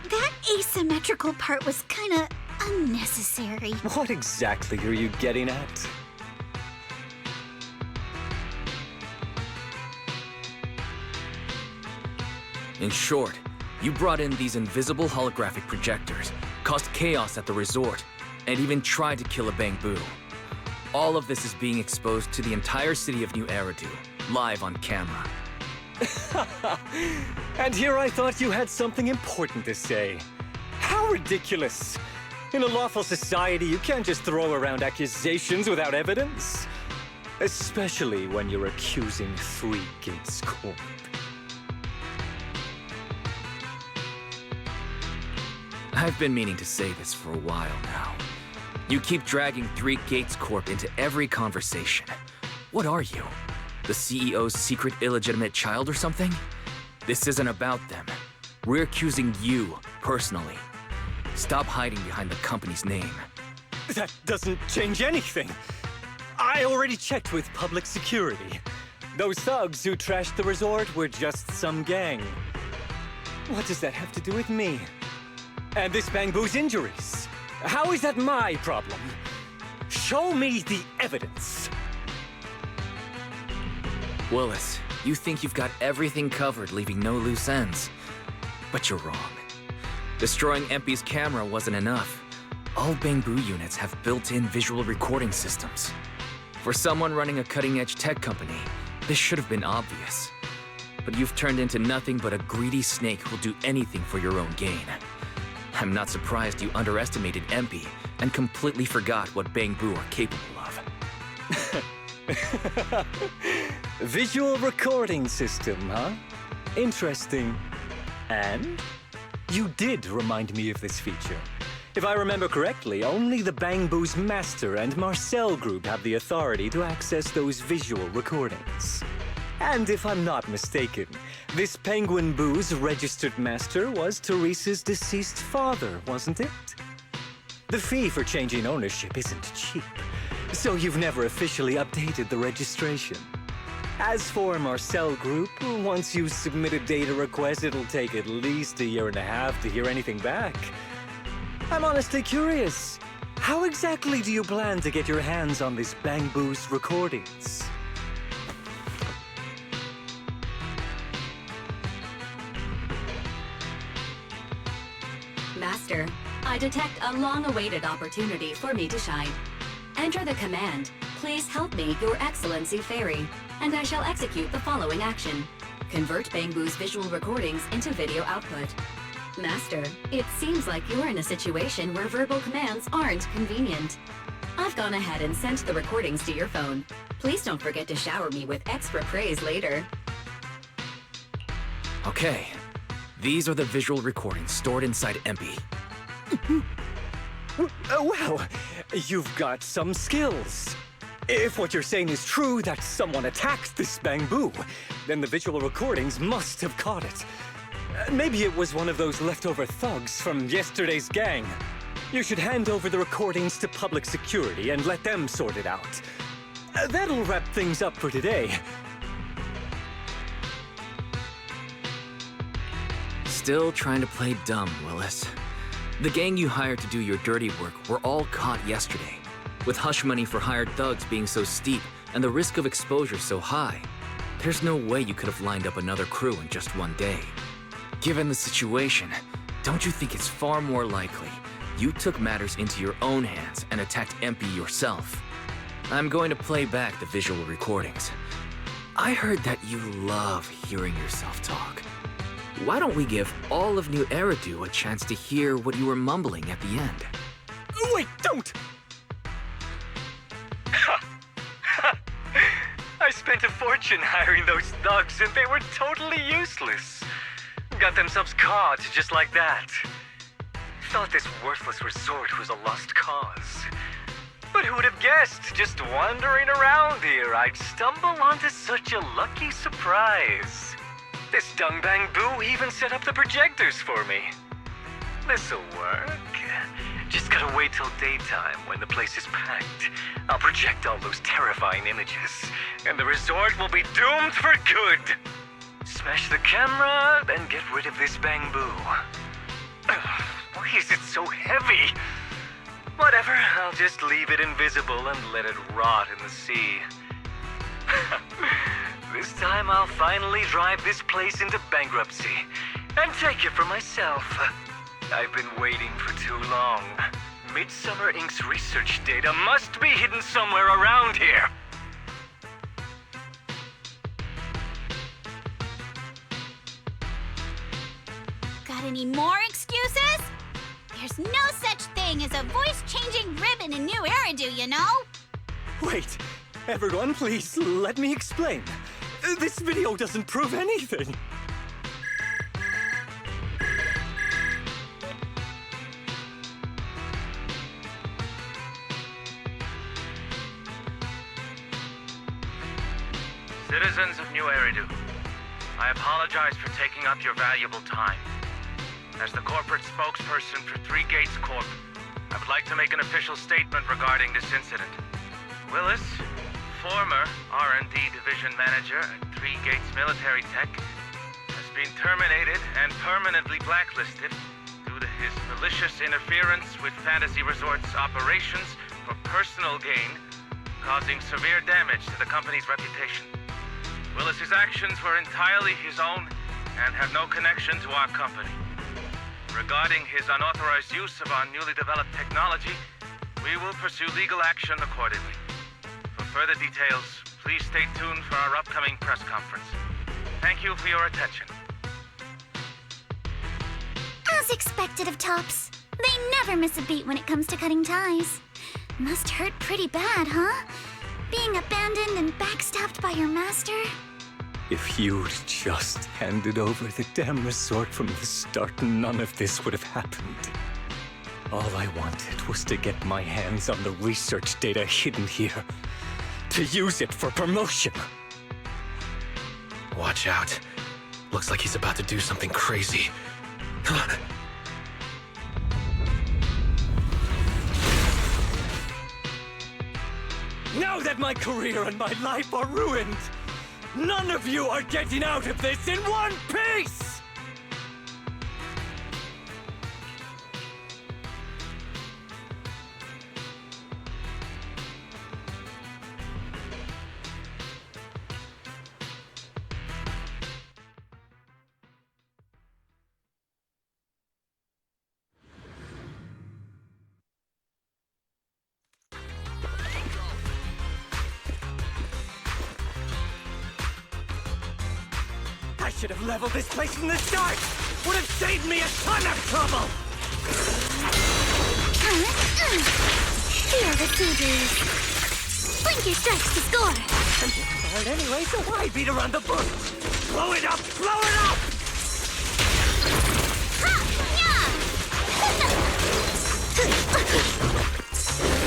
that asymmetrical part was kinda unnecessary. What exactly are you getting at? In short, you brought in these invisible holographic projectors, caused chaos at the resort, and even tried to kill a bamboo. All of this is being exposed to the entire city of New Eridu, live on camera. And here I thought you had something important to say. How ridiculous! In a lawful society, you can't just throw around accusations without evidence. Especially when you're accusing Three Gates Corp. I've been meaning to say this for a while now. You keep dragging Three Gates Corp into every conversation. What are you? The CEO's secret illegitimate child or something? This isn't about them. We're accusing you, personally. Stop hiding behind the company's name. That doesn't change anything. I already checked with public security. Those thugs who trashed the resort were just some gang. What does that have to do with me? And this bamboo's injuries? How is that my problem? Show me the evidence. Willis, you think you've got everything covered, leaving no loose ends. But you're wrong. Destroying Empy's camera wasn't enough. All Bangbu units have built-in visual recording systems. For someone running a cutting-edge tech company, this should have been obvious. But you've turned into nothing but a greedy snake who'll do anything for your own gain. I'm not surprised you underestimated MP and completely forgot what Bangbu are capable of. Visual recording system, huh? Interesting. And? You did remind me of this feature. If I remember correctly, only the Bangbu's Master and Marcel group have the authority to access those visual recordings. And if I'm not mistaken, this Penguin Boo's registered master was Teresa's deceased father, wasn't it? The fee for changing ownership isn't cheap, so you've never officially updated the registration. As for Marcel Group, once you submit a data request, it'll take at least 1.5 years to hear anything back. I'm honestly curious. How exactly do you plan to get your hands on this Bangbu's recordings? Master, I detect a long-awaited opportunity for me to shine. Enter the command, "Please help me, Your Excellency Fairy," and I shall execute the following action. Convert Bangbu's visual recordings into video output. Master, it seems like you're in a situation where verbal commands aren't convenient. I've gone ahead and sent the recordings to your phone. Please don't forget to shower me with extra praise later. Okay. These are the visual recordings stored inside MP. Well, you've got some skills. If what you're saying is true, that someone attacked this Bangbu, then the visual recordings must have caught it. Maybe it was one of those leftover thugs from yesterday's gang. You should hand over the recordings to public security and let them sort it out. That'll wrap things up for today. Still trying to play dumb, Willis. The gang you hired to do your dirty work were all caught yesterday. With hush money for hired thugs being so steep and the risk of exposure so high, there's no way you could have lined up another crew in just one day. Given the situation, don't you think it's far more likely you took matters into your own hands and attacked MP yourself? I'm going to play back the visual recordings. I heard that you love hearing yourself talk. Why don't we give all of New Eridu a chance to hear what you were mumbling at the end? Wait, don't! I spent a fortune hiring those thugs and they were totally useless. Got themselves caught just like that. Thought this worthless resort was a lost cause. But who would have guessed, just wandering around here, I'd stumble onto such a lucky surprise. This dung Bangbu even set up the projectors for me. This'll work. Just gotta wait till daytime when the place is packed. I'll project all those terrifying images, and the resort will be doomed for good. Smash the camera, then get rid of this Bangbu. Why is it so heavy? Whatever, I'll just leave it invisible and let it rot in the sea. This time I'll finally drive this place into bankruptcy and take it for myself. I've been waiting for too long. Midsummer Inc.'s research data must be hidden somewhere around here. Got any more excuses? There's no such thing as a voice-changing ribbon in New Eridu, you know? Wait, everyone, please let me explain. This video doesn't prove anything. Citizens of New Eridu, I apologize for taking up your valuable time. As the corporate spokesperson for Three Gates Corp., I would like to make an official statement regarding this incident. Willis, former R&D division manager at Three Gates Military Tech, has been terminated and permanently blacklisted due to his malicious interference with Fantasy Resort's operations for personal gain, causing severe damage to the company's reputation. Willis's actions were entirely his own and have no connection to our company. Regarding his unauthorized use of our newly developed technology, we will pursue legal action accordingly. For further details, please stay tuned for our upcoming press conference. Thank you for your attention. As expected of Tops, they never miss a beat when it comes to cutting ties. Must hurt pretty bad, huh? Being abandoned and backstabbed by your master? If you'd just handed over the damn resort from the start, none of this would have happened. All I wanted was to get my hands on the research data hidden here, to use it for promotion. Watch out. Looks like he's about to do something crazy. Now that my career and my life are ruined, none of you are getting out of this in one piece! I should have leveled this place from the start! Would have saved me a ton of trouble! Feel the sea breeze. Blinker strikes to score. I'm getting tired anyway, so why beat around the bush? Blow it up! Blow it up!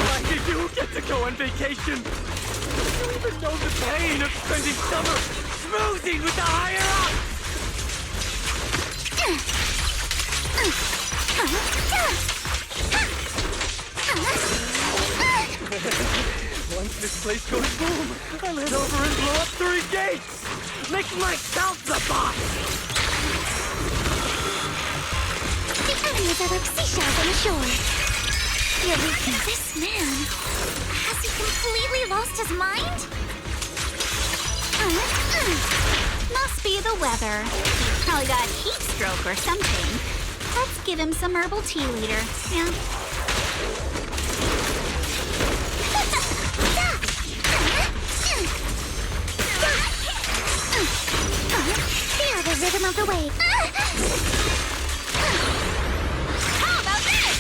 Why did you get to go on vacation? You even know the pain of spending summer schmoozing with the higher-ups! Once this place goes boom, I'll head over and blow up 3 gates! Make myself the boss! The areas are like seashells on the shore. You're looking at this man. Has he completely lost his mind? Must be the weather. He's probably got heat stroke or something. Let's give him some herbal tea later. Yeah. Feel the rhythm of the wave. How about this?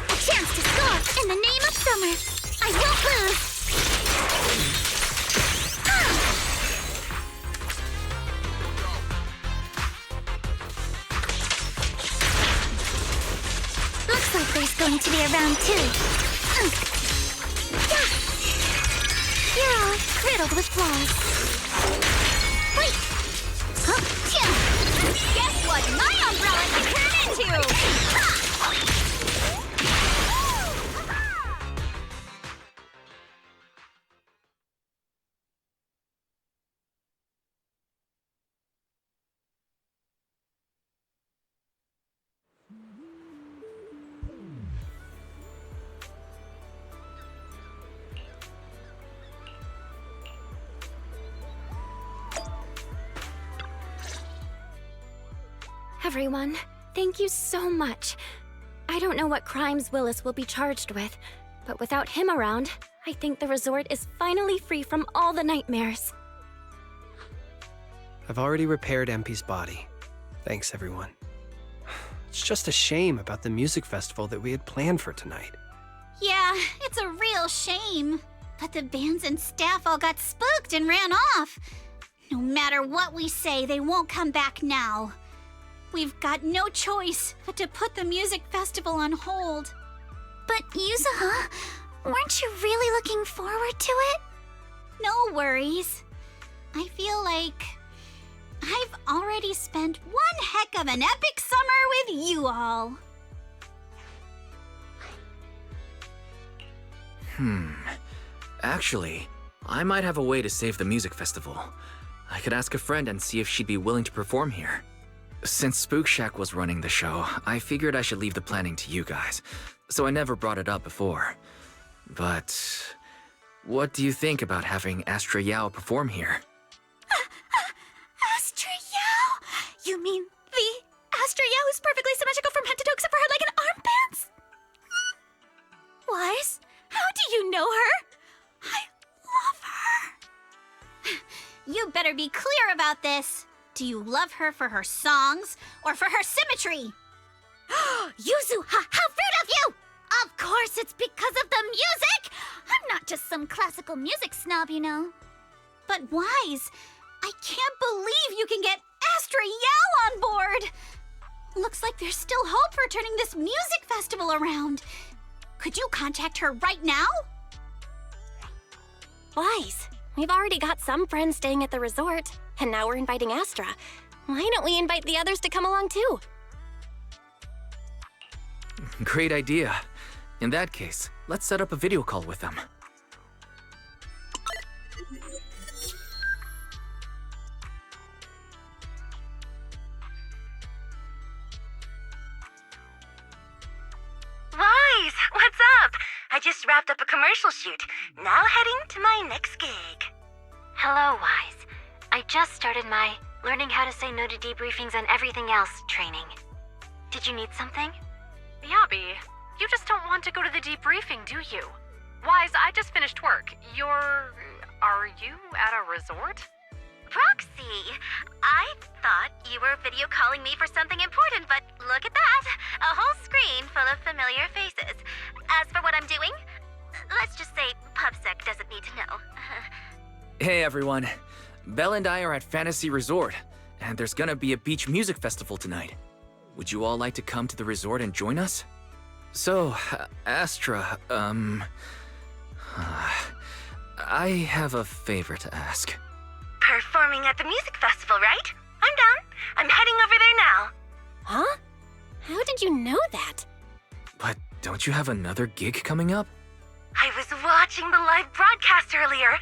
A chance to score in the name of summer. I won't lose. Looks like there's going to be a round 2. You're all riddled with flaws. Wait! Guess what my umbrella can turn into? Everyone, thank you so much. I don't know what crimes Willis will be charged with, but without him around, I think the resort is finally free from all the nightmares. I've already repaired MP's body. Thanks, everyone. It's just a shame about the music festival that we had planned for tonight. Yeah, it's a real shame. But the bands and staff all got spooked and ran off. No matter what we say, they won't come back now. We've got no choice but to put the music festival on hold. But Yuzuha, weren't you really looking forward to it? No worries. I feel like I've already spent one heck of an epic summer with you all. Actually, I might have a way to save the music festival. I could ask a friend and see if she'd be willing to perform here. Since Spook Shack was running the show, I figured I should leave the planning to you guys, so I never brought it up before. But what do you think about having Astra Yao perform here? Astra Yao? You mean the Astra, yeah, who's perfectly symmetrical from head to toe except for her leg and armpits? Wise, how do you know her? I love her. You better be clear about this. Do you love her for her songs or for her symmetry? Yuzu, how rude of you! Of course it's because of the music! I'm not just some classical music snob, you know. But Wise, I can't believe you can get Astra Yao on board! Looks like there's still hope for turning this music festival around. Could you contact her right now? Wise, we've already got some friends staying at the resort, and now we're inviting Astra. Why don't we invite the others to come along too? Great idea. In that case, let's set up a video call with them. Wise, what's up? I just wrapped up a commercial shoot. Now heading to my next gig. Hello, Wise. I just started my learning how to say no to debriefings and everything else training. Did you need something? Yabi, you just don't want to go to the debriefing, do you? Wise, I just finished work. Are you at a resort? Proxy, I thought you were video calling me for something important, but look at that! A whole screen full of familiar faces. As for what I'm doing, let's just say PubSec doesn't need to know. Hey everyone, Belle and I are at Fantasy Resort, and there's gonna be a beach music festival tonight. Would you all like to come to the resort and join us? So, Astra, I have a favor to ask. Performing at the music festival, right? I'm down. I'm heading over there now. Huh? How did you know that? But don't you have another gig coming up? I was watching the live broadcast earlier.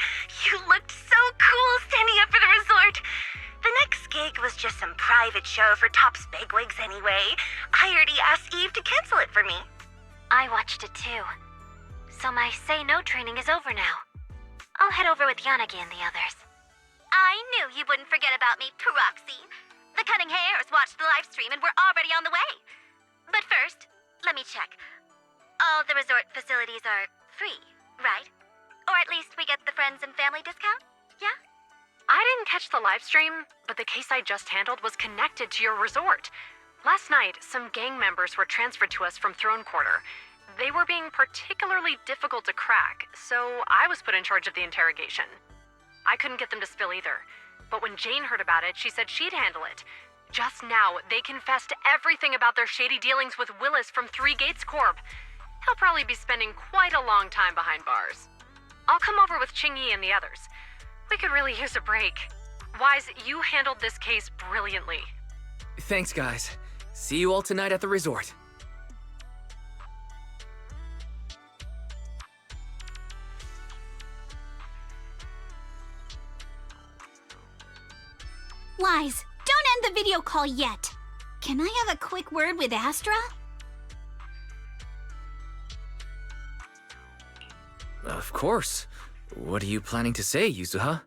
You looked so cool standing up for the resort. The next gig was just some private show for Top's bigwigs anyway. I already asked Eve to cancel it for me. I watched it too. So my say no training is over now. I'll head over with Yanagi and the others. I knew you wouldn't forget about me, Proxy. The Cunning Hairs watched the live stream and we're already on the way. But first, let me check. All the resort facilities are free, right? Or at least we get the friends and family discount, yeah? I didn't catch the live stream, but the case I just handled was connected to your resort. Last night, some gang members were transferred to us from Throne Quarter. They were being particularly difficult to crack, so I was put in charge of the interrogation. I couldn't get them to spill either, but when Jane heard about it, she said she'd handle it. Just now, they confessed everything about their shady dealings with Willis from Three Gates Corp. He'll probably be spending quite a long time behind bars. I'll come over with Qingyi and the others. We could really use a break. Wise, you handled this case brilliantly. Thanks, guys. See you all tonight at the resort. Wise, don't end the video call yet. Can I have a quick word with Astra? Of course. What are you planning to say, Yuzuha?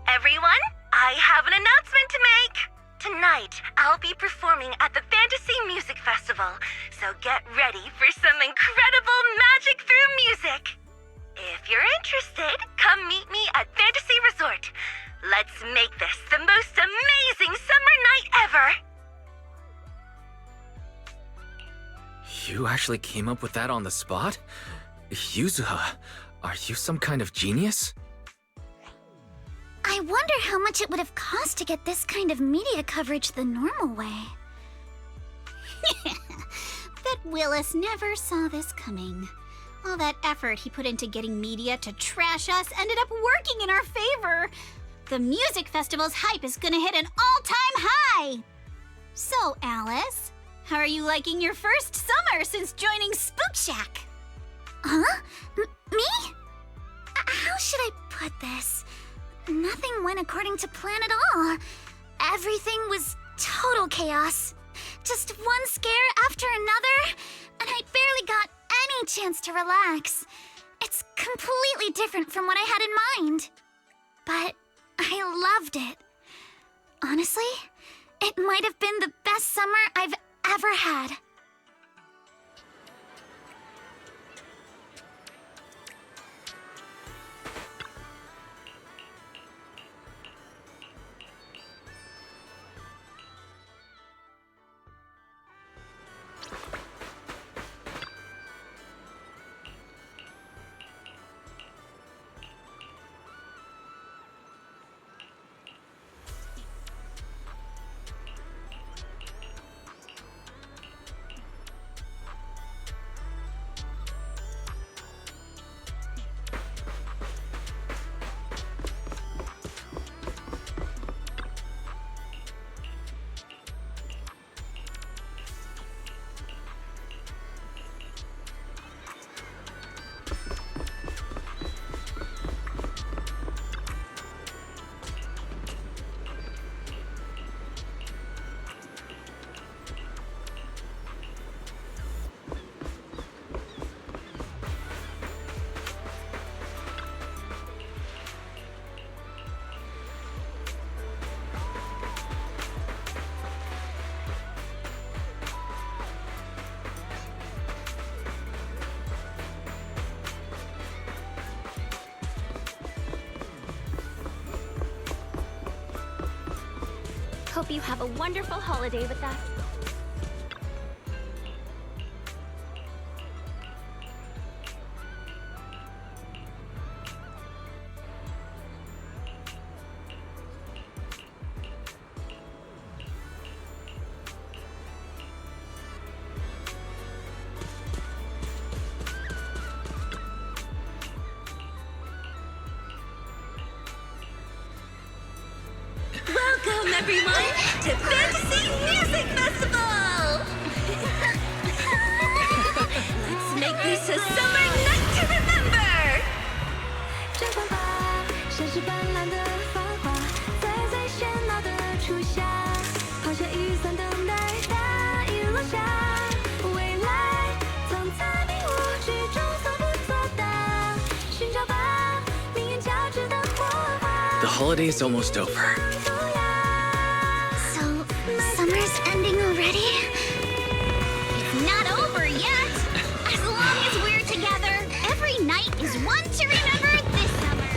Everyone, I have an announcement to make. Tonight, I'll be performing at the Fantasy Music Festival, so get ready for some incredible magic through music. If you're interested, come meet me at Fantasy Resort. Let's make this the most amazing summer night ever! You actually came up with that on the spot? Yuzuha, are you some kind of genius? I wonder how much it would have cost to get this kind of media coverage the normal way. Bet Willis never saw this coming. All that effort he put into getting media to trash us ended up working in our favor. The music festival's hype is gonna hit an all-time high! So, Alice, how are you liking your first summer since joining Spook Shack? Huh? Me? How should I put this? Nothing went according to plan at all. Everything was total chaos. Just one scare after another, and I barely got any chance to relax. completely different from what I had in mind. But I loved it. Honestly, it might have been the best summer I've ever had. Hope you have a wonderful holiday with us. Welcome, everyone, to Fantasy Music Festival! Let's make this a summer night to remember! 绽放吧，像是斑斓的繁华，在最喧闹的初夏，抛下雨伞等待大雨落下，未来总在迷雾之中所不作答，寻找吧，命运交织的火花。 The holiday's almost over. Summer's ending already? It's not over yet! As long as we're together, every night is one to remember this summer!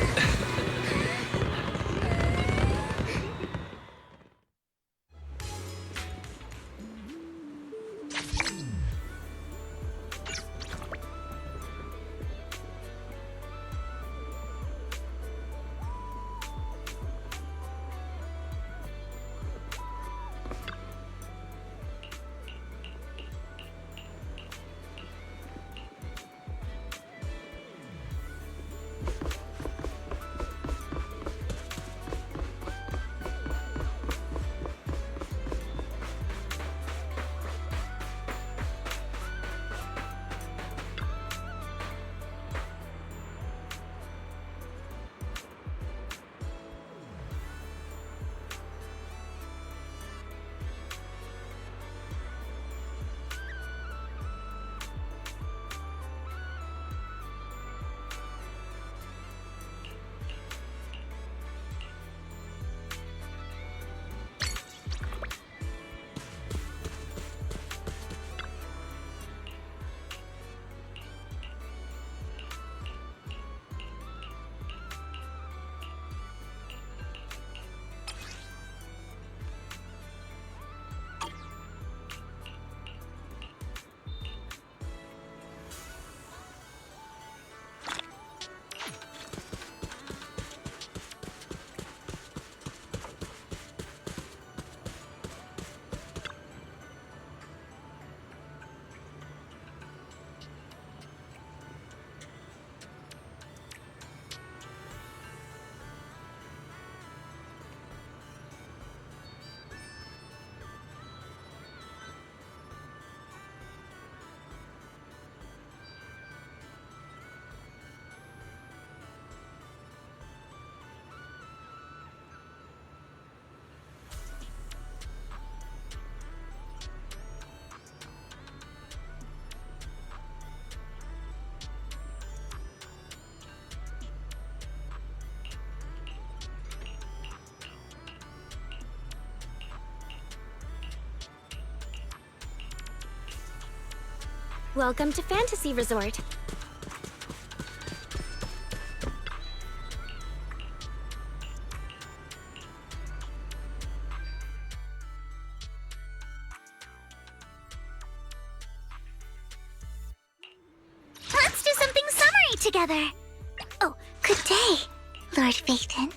Welcome to Fantasy Resort. Let's do something summery together. Oh, good day, Lord Phaeton.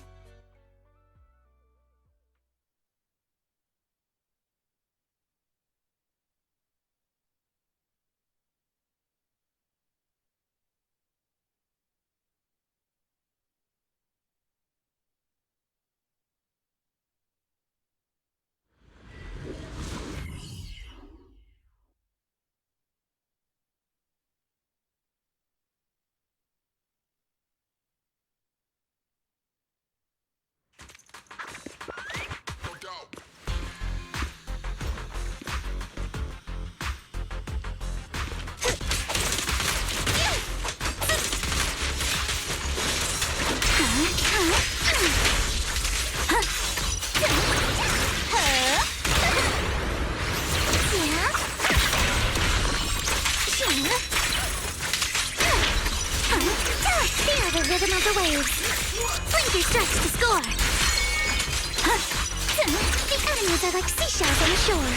Feel the rhythm of the waves. Blink your strikes to score. The enemies are like seashells on the shore.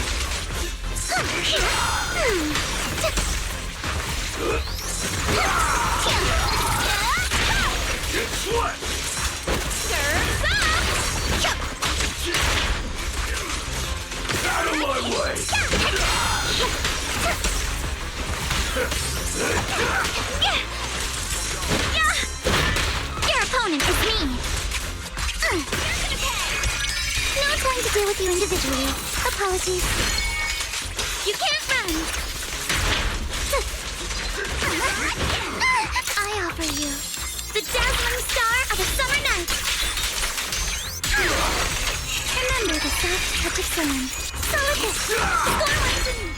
Get swept! Surf's up! Out of my way! Your opponent is me. No time to deal with you individually. Apologies. You can't run. I offer you the dazzling star of a summer night. Remember the soft touch of sun. Solid hit. Score one to me.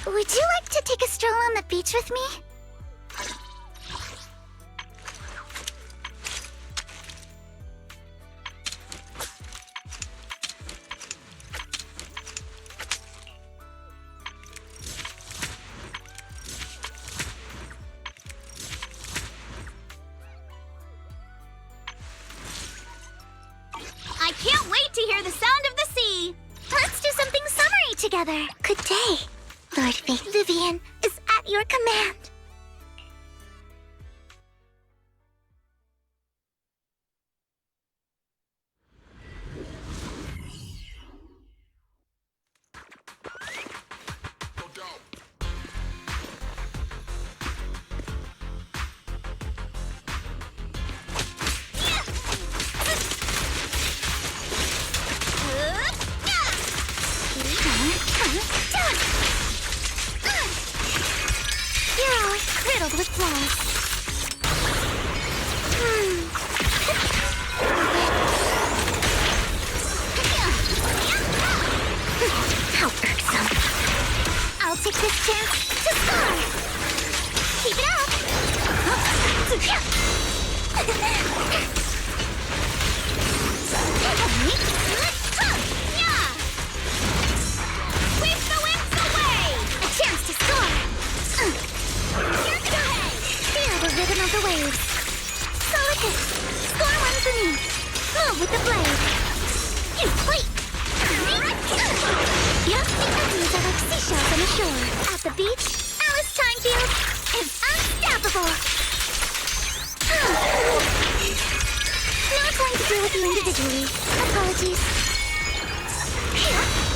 Would you like to take a stroll on the beach with me? I can't wait to hear the sound of the sea! Let's do something summery together. Good day, Lord Vivian is at your command. You're always riddled with flaws. How irksome. I'll take this chance to score. Keep it up. Sweep the winds away! A chance to score. Feel the rhythm of the waves. Solid hit. Score one for me. Move with the blade. Wait. echoes are like seashells on the shore. At the beach, Alice Timefield is unstoppable. Not going to deal with you individually. Apologies. Yeah.